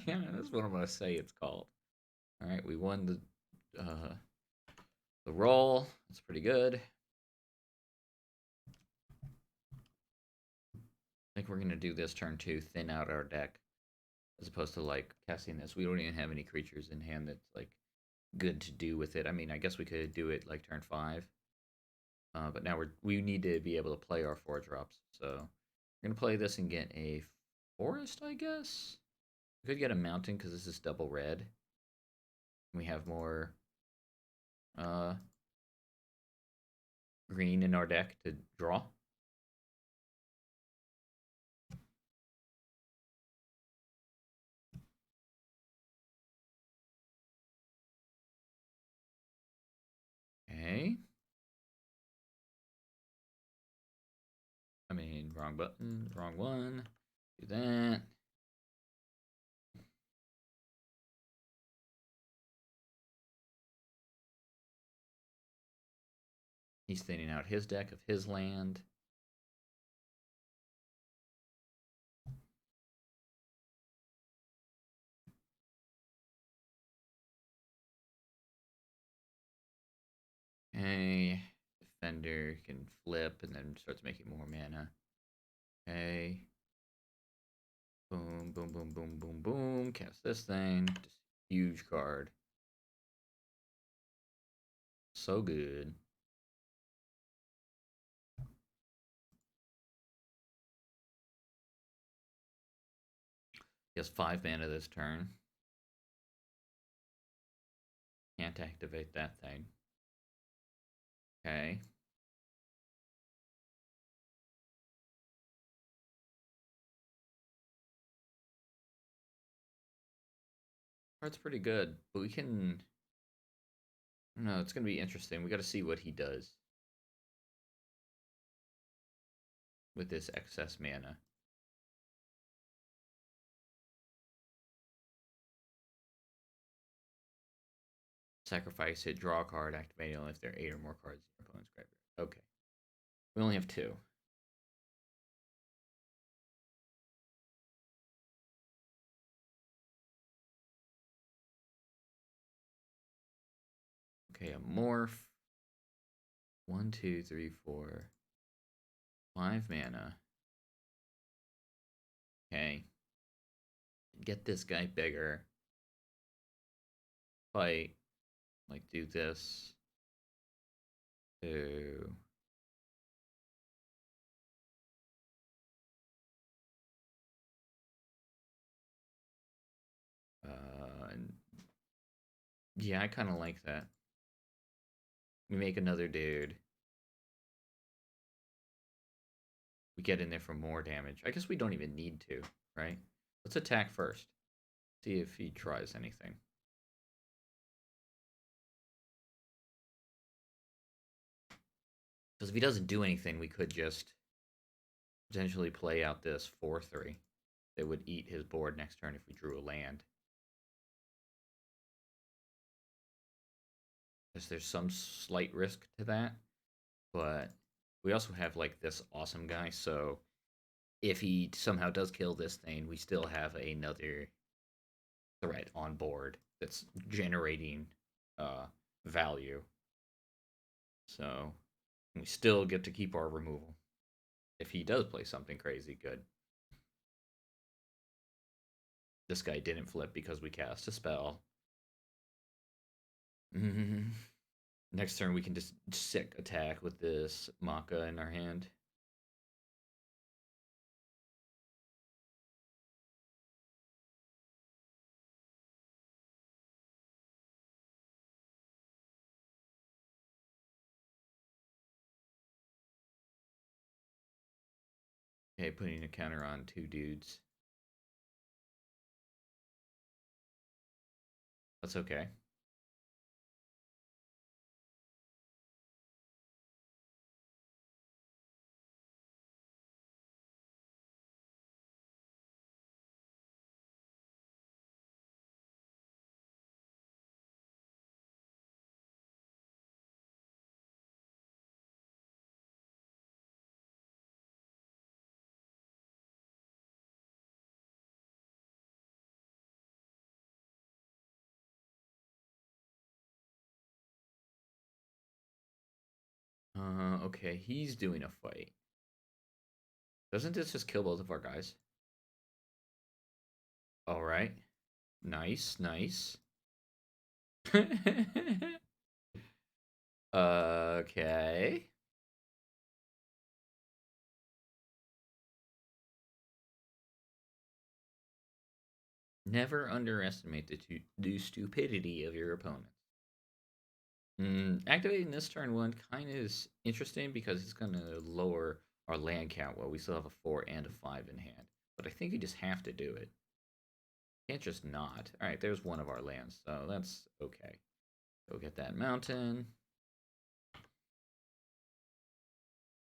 yeah, that's what I'm gonna say it's called. All right, we won the roll. That's pretty good. I think we're gonna do this turn 2, thin out our deck, as opposed to like casting this. We don't even have any creatures in hand that's like good to do with it. I mean, I guess we could do it like turn 5, but now we need to be able to play our 4 drops. So we're gonna play this and get a forest, I guess. We could get a mountain because this is double red. We have more green in our deck to draw. Okay. I mean, wrong button, wrong one. Do that. He's thinning out his deck of his land. Okay. Defender can flip and then starts making more mana. Okay. Boom, boom, boom, boom, boom, boom. Cast this thing. Just huge card. So good. He has 5 mana this turn. Can't activate that thing. Okay. Card's pretty good, but we can. No, it's gonna be interesting. We got to see what he does with this excess mana. Sacrifice it, draw a card, activate only if there are 8 or more cards in your opponent's graveyard. Okay. We only have 2. Okay, a morph. 1, 2, 3, 4. 5 mana. Okay. Get this guy bigger. Fight. Like, do this. Do. Yeah, I kind of like that. We make another dude. We get in there for more damage. I guess we don't even need to, right? Let's attack first. See if he tries anything. Because if he doesn't do anything, we could just potentially play out this 4/3 that would eat his board next turn if we drew a land. Guess there's some slight risk to that, but we also have like this awesome guy, so if he somehow does kill this thing, we still have another threat on board that's generating value. So we still get to keep our removal if he does play something crazy good. This guy didn't flip because we cast a spell. Next turn we can just sick attack with this Maka in our hand. Okay, putting a counter on 2 dudes. That's okay. Okay, he's doing a fight. Doesn't this just kill both of our guys? All right. Nice, nice. Okay. Never underestimate the stupidity of your opponent. Activating this turn one kind of is interesting because it's going to lower our land count while we still have a 4 and a 5 in hand. But I think you just have to do it. Can't just not. All right, there's one of our lands, so that's okay. Go get that mountain.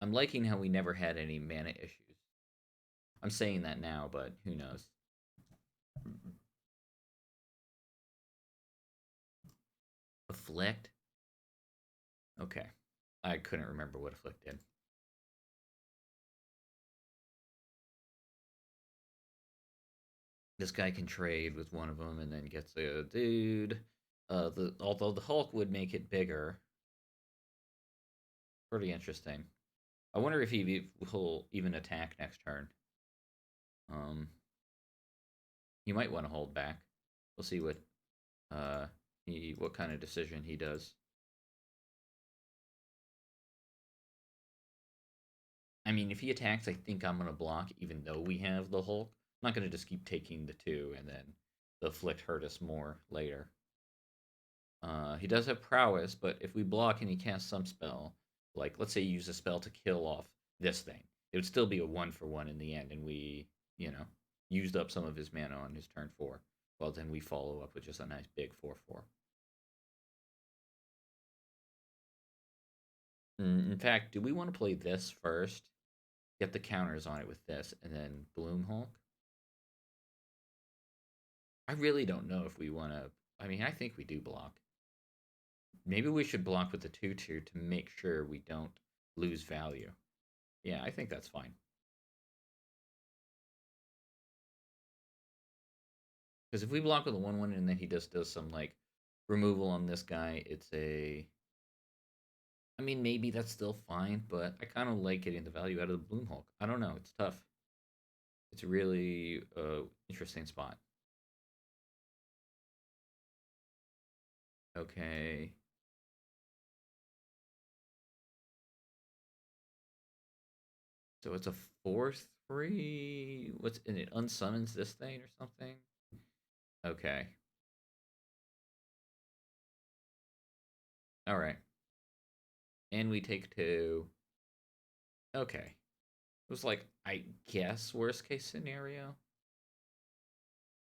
I'm liking how we never had any mana issues. I'm saying that now, but who knows? Afflict? Okay. I couldn't remember what Afflict did. This guy can trade with one of them and then gets a dude. Although the Hulk would make it bigger. Pretty interesting. I wonder if will even attack next turn. Um, he might want to hold back. We'll see what kind of decision he does. I mean, if he attacks, I think I'm gonna block, even though we have the Hulk. I'm not gonna just keep taking the 2 and then the Afflict hurt us more later. He does have prowess, but if we block and he casts some spell, like let's say you use a spell to kill off this thing, it would still be a 1-for-1 in the end, and we, used up some of his mana on his turn 4. Well, then we follow up with just a nice big 4-4. In fact, do we want to play this first? Get the counters on it with this, and then Bloom Hulk? I really don't know if we want to. I mean, I think we do block. Maybe we should block with the 2-2 to make sure we don't lose value. Yeah, I think that's fine. Because if we block with a 1-1 and then he just does some like removal on this guy, it's a. I mean, maybe that's still fine, but I kind of like getting the value out of the Bloom Hulk. I don't know. It's tough. It's a really interesting spot. Okay. So it's a 4-3. What's and it unsummons this thing or something? Okay. All right. And we take 2. Okay. It was like, I guess, worst case scenario.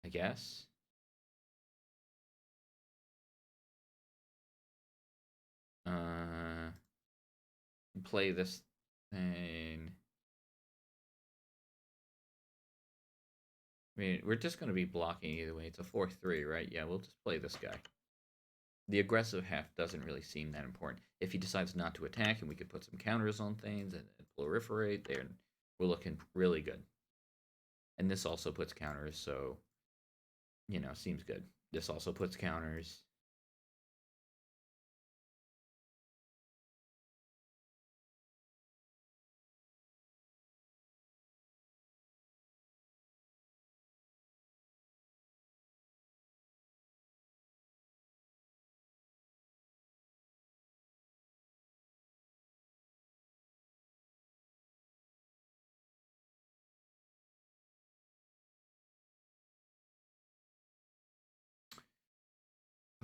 I guess. Uh, play this thing. I mean, we're just going to be blocking either way. It's a 4-3, right? Yeah, we'll just play this guy. The aggressive half doesn't really seem that important. If he decides not to attack and we could put some counters on things and proliferate, then we're looking really good. And this also puts counters, so, seems good. This also puts counters.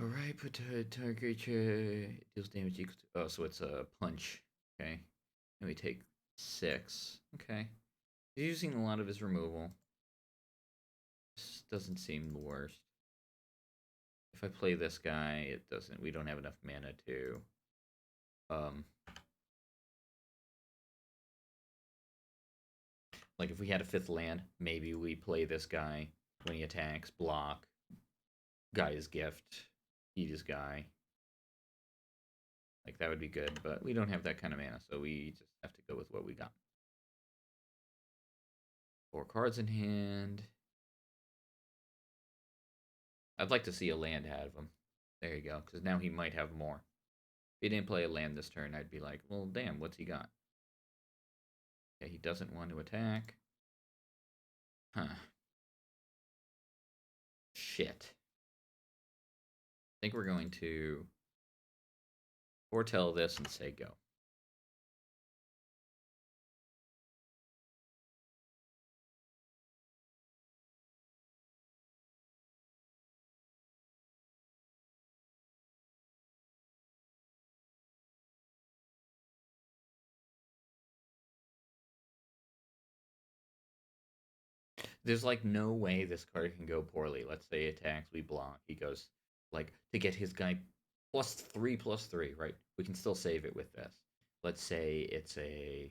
Alright, put target creature deals damage equal to. Oh, so it's a punch. Okay. And we take 6. Okay. He's using a lot of his removal. This doesn't seem the worst. If I play this guy, it doesn't. We don't have enough mana to. Um, like if we had a fifth land, maybe we play this guy when he attacks, block, guy's gift, eat his guy. Like that would be good, but we don't have that kind of mana, so we just have to go with what we got. 4 cards in hand. I'd like to see a land out of him. There you go, because now he might have more. If he didn't play a land this turn, I'd be like, well, damn, what's he got? Okay, he doesn't want to attack. Huh. Shit. I think we're going to foretell this and say go. There's like no way this card can go poorly. Let's say he attacks, we block. He goes like to get his guy +3/+3, right? We can still save it with this. Let's say it's a,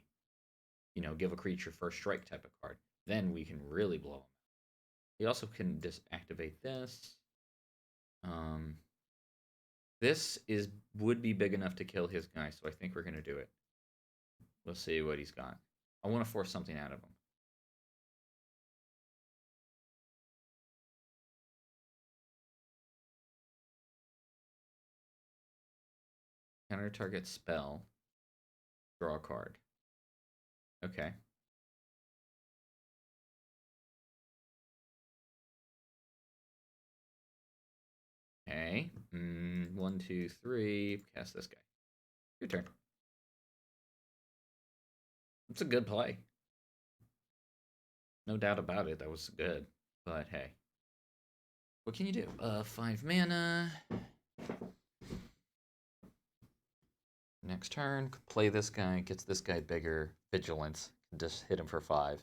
give a creature first strike type of card. Then we can really blow him. He also can disactivate this. Um, this would be big enough to kill his guy, so I think we're gonna do it. We'll see what he's got. I want to force something out of him. Counter target spell. Draw a card. Okay. Okay. 1, 2, 3. Cast this guy. Your turn. It's a good play. No doubt about it. That was good. But hey. What can you do? 5 mana. Next turn, play this guy, gets this guy bigger. Vigilance. Just hit him for 5.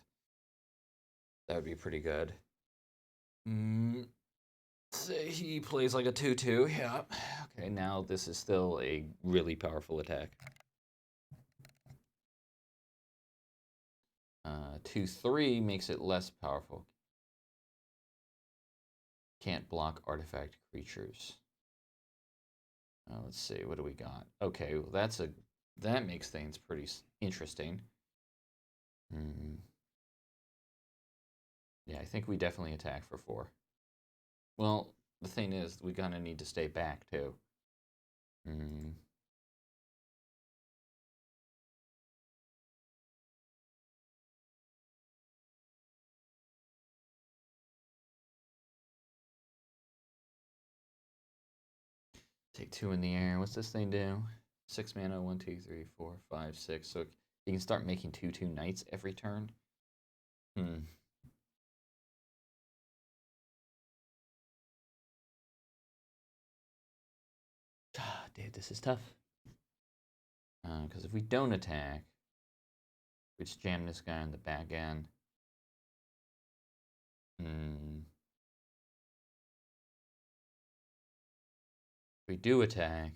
That would be pretty good. Say he plays like a 2/2. Yeah. Okay, now this is still a really powerful attack. 2/3 makes it less powerful. Can't block artifact creatures. Let's see, what do we got? Okay, well, that makes things pretty interesting. Yeah, I think we definitely attack for 4. Well, the thing is, we're gonna need to stay back too. Take 2 in the air. What's this thing do? 6 mana, 1, 2, 3, 4, 5, 6. So you can start making 2/2 knights every turn. Dude, this is tough. Because if we don't attack, we just jam this guy on the back end. If we do attack,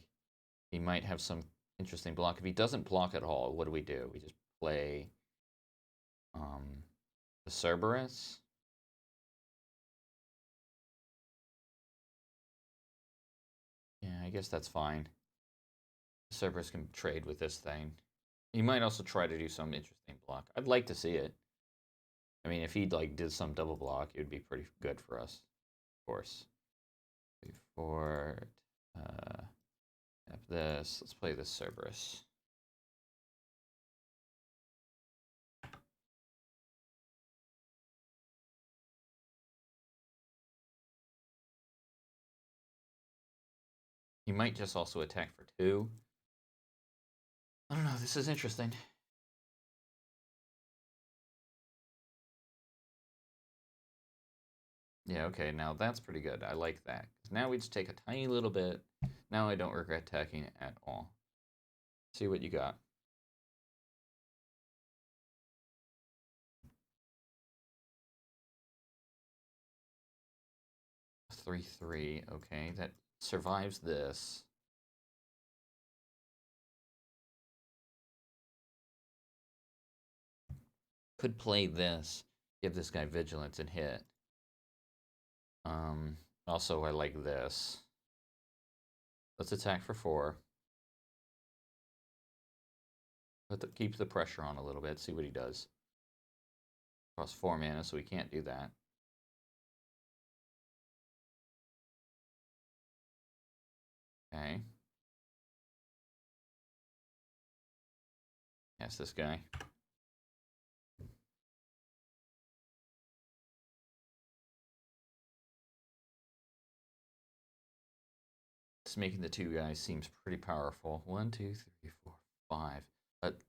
he might have some interesting block. If he doesn't block at all, what do? We just play the Cerberus. Yeah, I guess that's fine. The Cerberus can trade with this thing. He might also try to do some interesting block. I'd like to see it. I mean, if he like did some double block, it would be pretty good for us, of course. Before this, let's play this Cerberus. He might just also attack for 2. I don't know. This is interesting. Yeah, okay, now that's pretty good. I like that. Now we just take a tiny little bit. Now I don't regret attacking it at all. See what you got. 3/3. Okay, that survives this. Could play this, give this guy vigilance and hit. Um, Also, I like this. Let's attack for 4. Keep the pressure on a little bit, see what he does. Costs 4 mana, so we can't do that. Okay. Yes, this guy. Just making the 2 guys seems pretty powerful. 1, 2, 3, 4, 5. But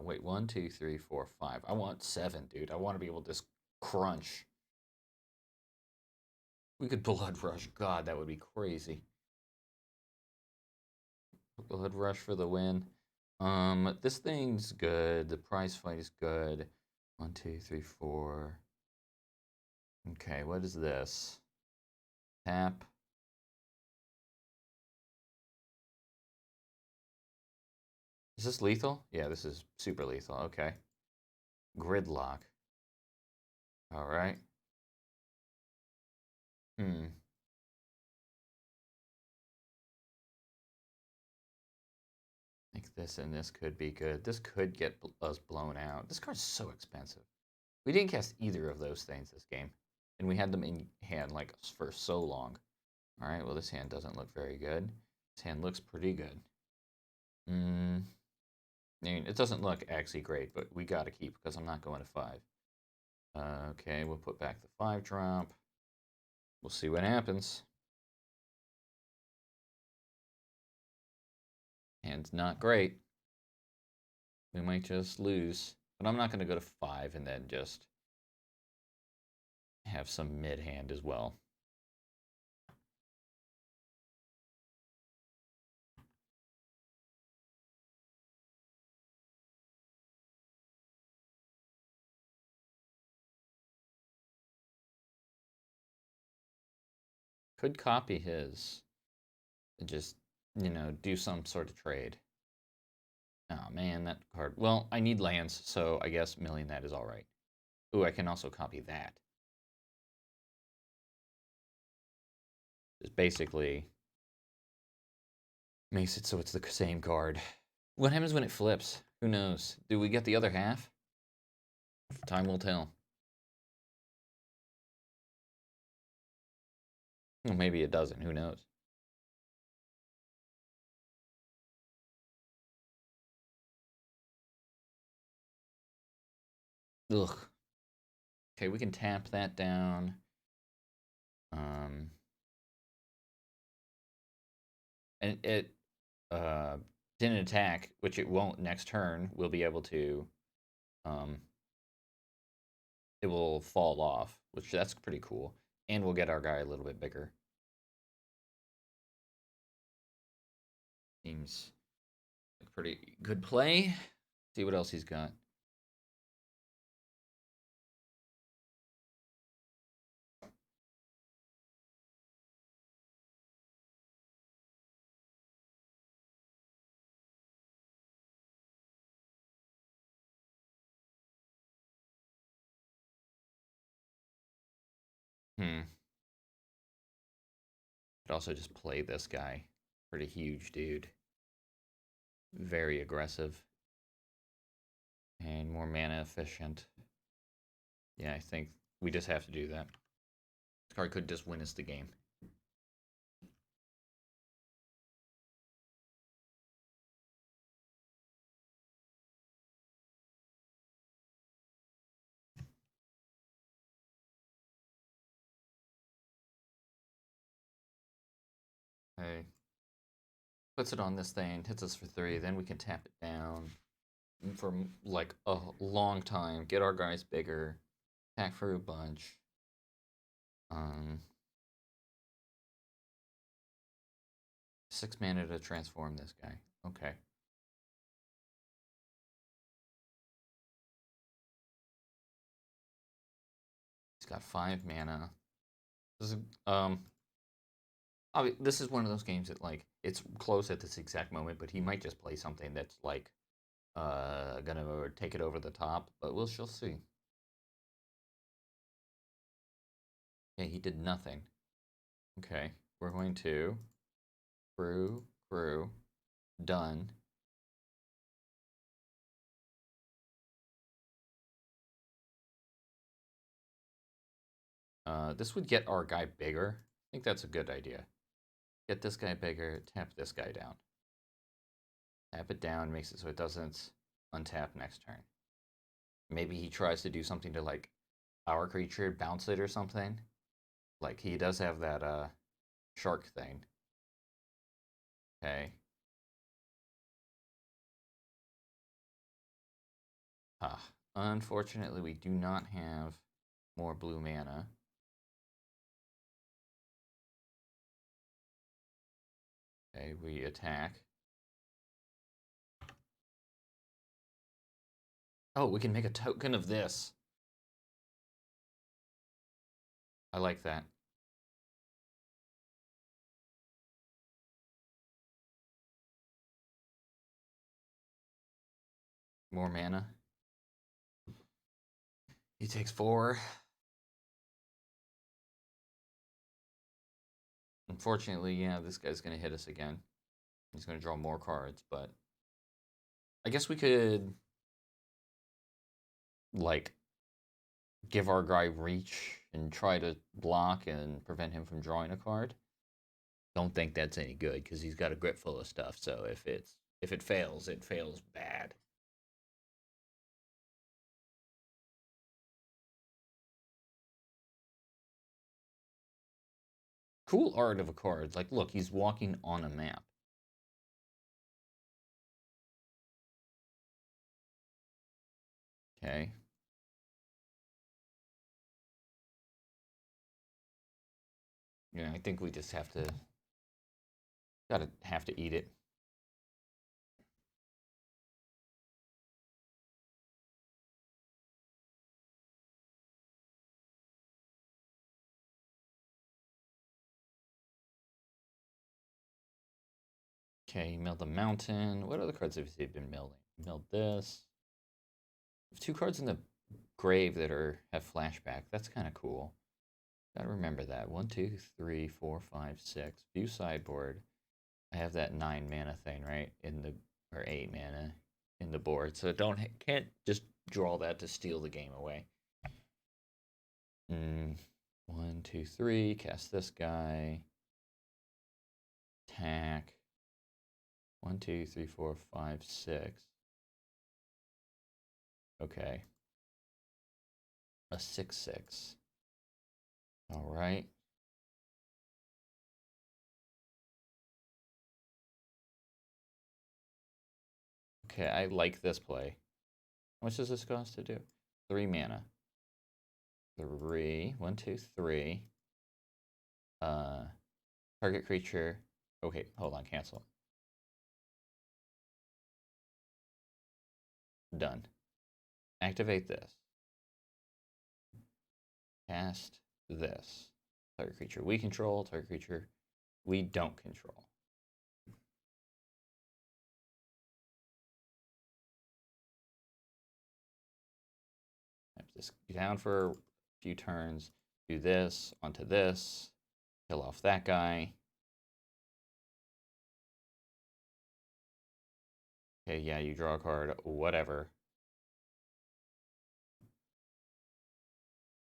wait, 1, 2, 3, 4, 5. I want 7, dude. I want to be able to just crunch. We could blood rush. God, that would be crazy. Blood rush for the win. This thing's good. The prize fight is good. 1, 2, 3, 4. Okay, what is this? Tap. Is this lethal? Yeah, this is super lethal. Okay. Gridlock. All right. Hmm. I think this and this could be good. This could get us blown out. This card's so expensive. We didn't cast either of those things this game, and we had them in hand like for so long. All right. Well, this hand doesn't look very good. This hand looks pretty good. Hmm. I mean, it doesn't look actually great, but we got to keep because I'm not going to 5. Okay, we'll put back the 5 drop. We'll see what happens. Hand's not great. We might just lose. But I'm not going to go to 5 and then just have some mid hand as well. Could copy his and just, do some sort of trade. Oh man, that card. Well, I need lands, so I guess milling that is all right. Ooh, I can also copy that. Just basically makes it so it's the same card. What happens when it flips? Who knows? Do we get the other half? Time will tell. Well, maybe it doesn't. Who knows? Ugh. Okay, we can tap that down. Um, and it didn't attack, which it won't next turn. We'll be able to. Um, it will fall off, which that's pretty cool, and we'll get our guy a little bit bigger. Seems like a pretty good play. See what else he's got. Hmm. Could also just play this guy. Pretty huge dude. Very aggressive. And more mana efficient. Yeah, I think we just have to do that. This card could just win us the game. Hey. Puts it on this thing, hits us for 3, then we can tap it down for like a long time, get our guys bigger, attack for a bunch. 6 mana to transform this guy. Okay. He's got 5 mana. This is, this is one of those games that, like, it's close at this exact moment, but he might just play something that's, like, gonna take it over the top, but shall see. Yeah, he did nothing. Okay, we're going to crew, done. This would get our guy bigger. I think that's a good idea. Get this guy bigger, tap this guy down. Tap it down, makes it so it doesn't untap next turn. Maybe he tries to do something to, like, our creature, bounce it or something. Like, he does have that shark thing. Okay. Unfortunately, we do not have more blue mana. Okay, we attack. Oh, we can make a token of this. I like that. More mana. He takes 4. Unfortunately, yeah, this guy's going to hit us again. He's going to draw more cards, but I guess we could, like, give our guy reach and try to block and prevent him from drawing a card. Don't think that's any good because he's got a grip full of stuff. So if it fails, it fails bad. Cool art of a card. Like, look, he's walking on a map. Okay. Yeah, I think we just have to eat it. Okay, milled the mountain. What other cards have you been milling? Milled this. There's 2 cards in the grave that have flashback. That's kind of cool. Gotta remember that. 1, 2, 3, 4, 5, 6. View sideboard. I have that 9 mana thing, right? Or 8 mana in the board. So can't just draw that to steal the game away. 1, 2, 3. Cast this guy. Attack. 1, 2, 3, 4, 5, 6. Okay. A 6/6. All right. Okay, I like this play. How much does this cost to do? 3 mana. 3. 1, 2, 3. Target creature. Okay, hold on, cancel. Done. Activate this. Cast this. Target creature we control, target creature we don't control. Just down for a few turns. Do this onto this. Kill off that guy. Okay, yeah, you draw a card. Whatever.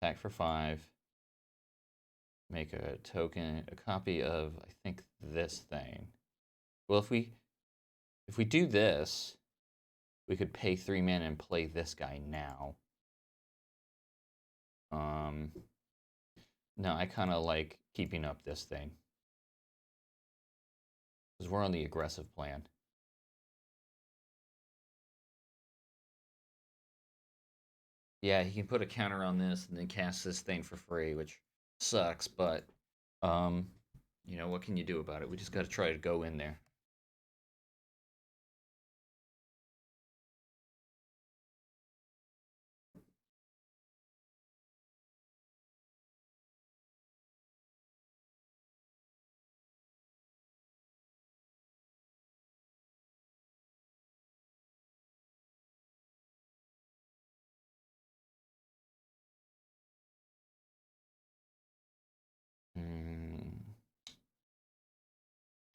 Attack for 5. Make a token, a copy of, I think, this thing. Well, if we do this, we could pay 3 mana and play this guy now. No, I kind of like keeping up this thing. Because we're on the aggressive plan. Yeah, he can put a counter on this and then cast this thing for free, which sucks, but what can you do about it? We just got to try to go in there.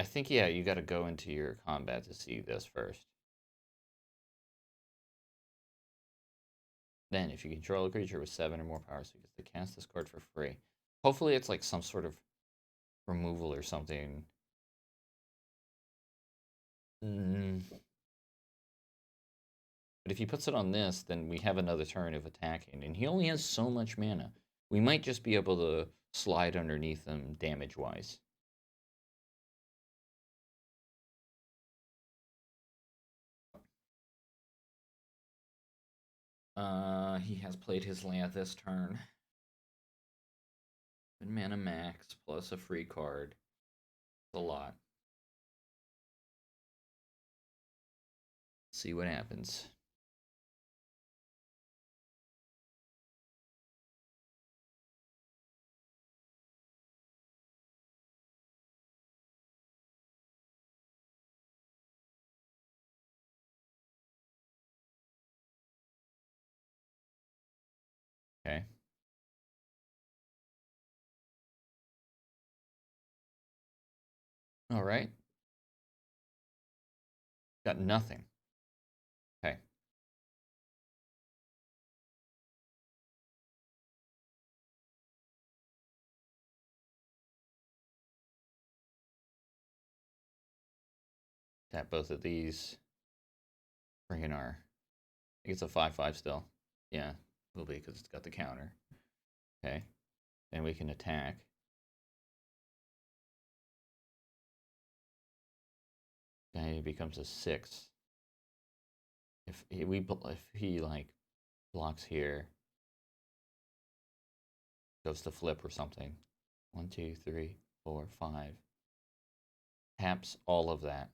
I think, yeah, you got to go into your combat to see this first. Then, if you control a creature with 7 or more powers, you get to cast this card for free. Hopefully, it's like some sort of removal or something. Mm. But if he puts it on this, then we have another turn of attacking. And he only has so much mana. We might just be able to slide underneath him damage-wise. He has played his land this turn. And mana max plus a free card. It's a lot. See what happens. Okay. All right. Got nothing. Okay. Tap both of these. Bring in our. I think it's a 5/5 still. Yeah, will be because it's got the counter. Okay. Then we can attack. Okay, it becomes a 6. If he like blocks here, goes to flip or something. 1, 2, 3, 4, 5. Taps all of that.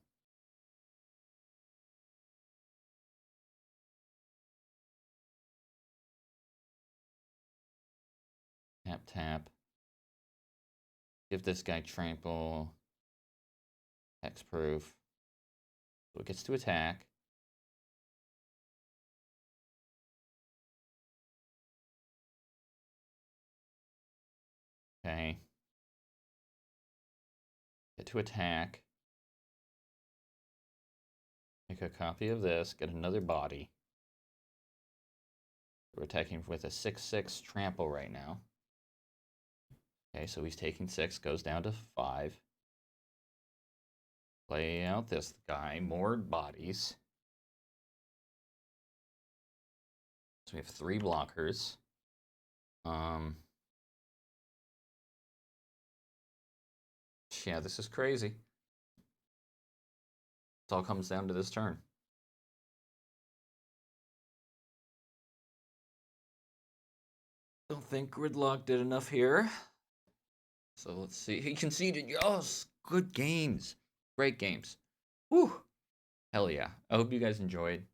Tap, tap. Give this guy trample. Hexproof. So it gets to attack. Okay. Get to attack. Make a copy of this. Get another body. We're attacking with a 6/6 trample right now. Okay, so he's taking 6, goes down to 5. Play out this guy. More bodies. So we have 3 blockers. Yeah, this is crazy. It all comes down to this turn. Don't think Gridlock did enough here. So let's see. He conceded. Yes, good games. Great games. Whew. Hell yeah. I hope you guys enjoyed.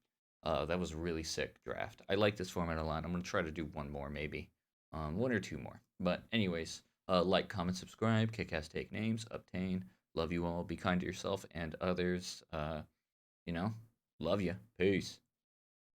That was a really sick draft. I like this format a lot. I'm going to try to do one more, maybe. 1 or 2 more. But anyways, like, comment, subscribe. Kick-ass take names. Obtain. Love you all. Be kind to yourself and others. Love you. Peace.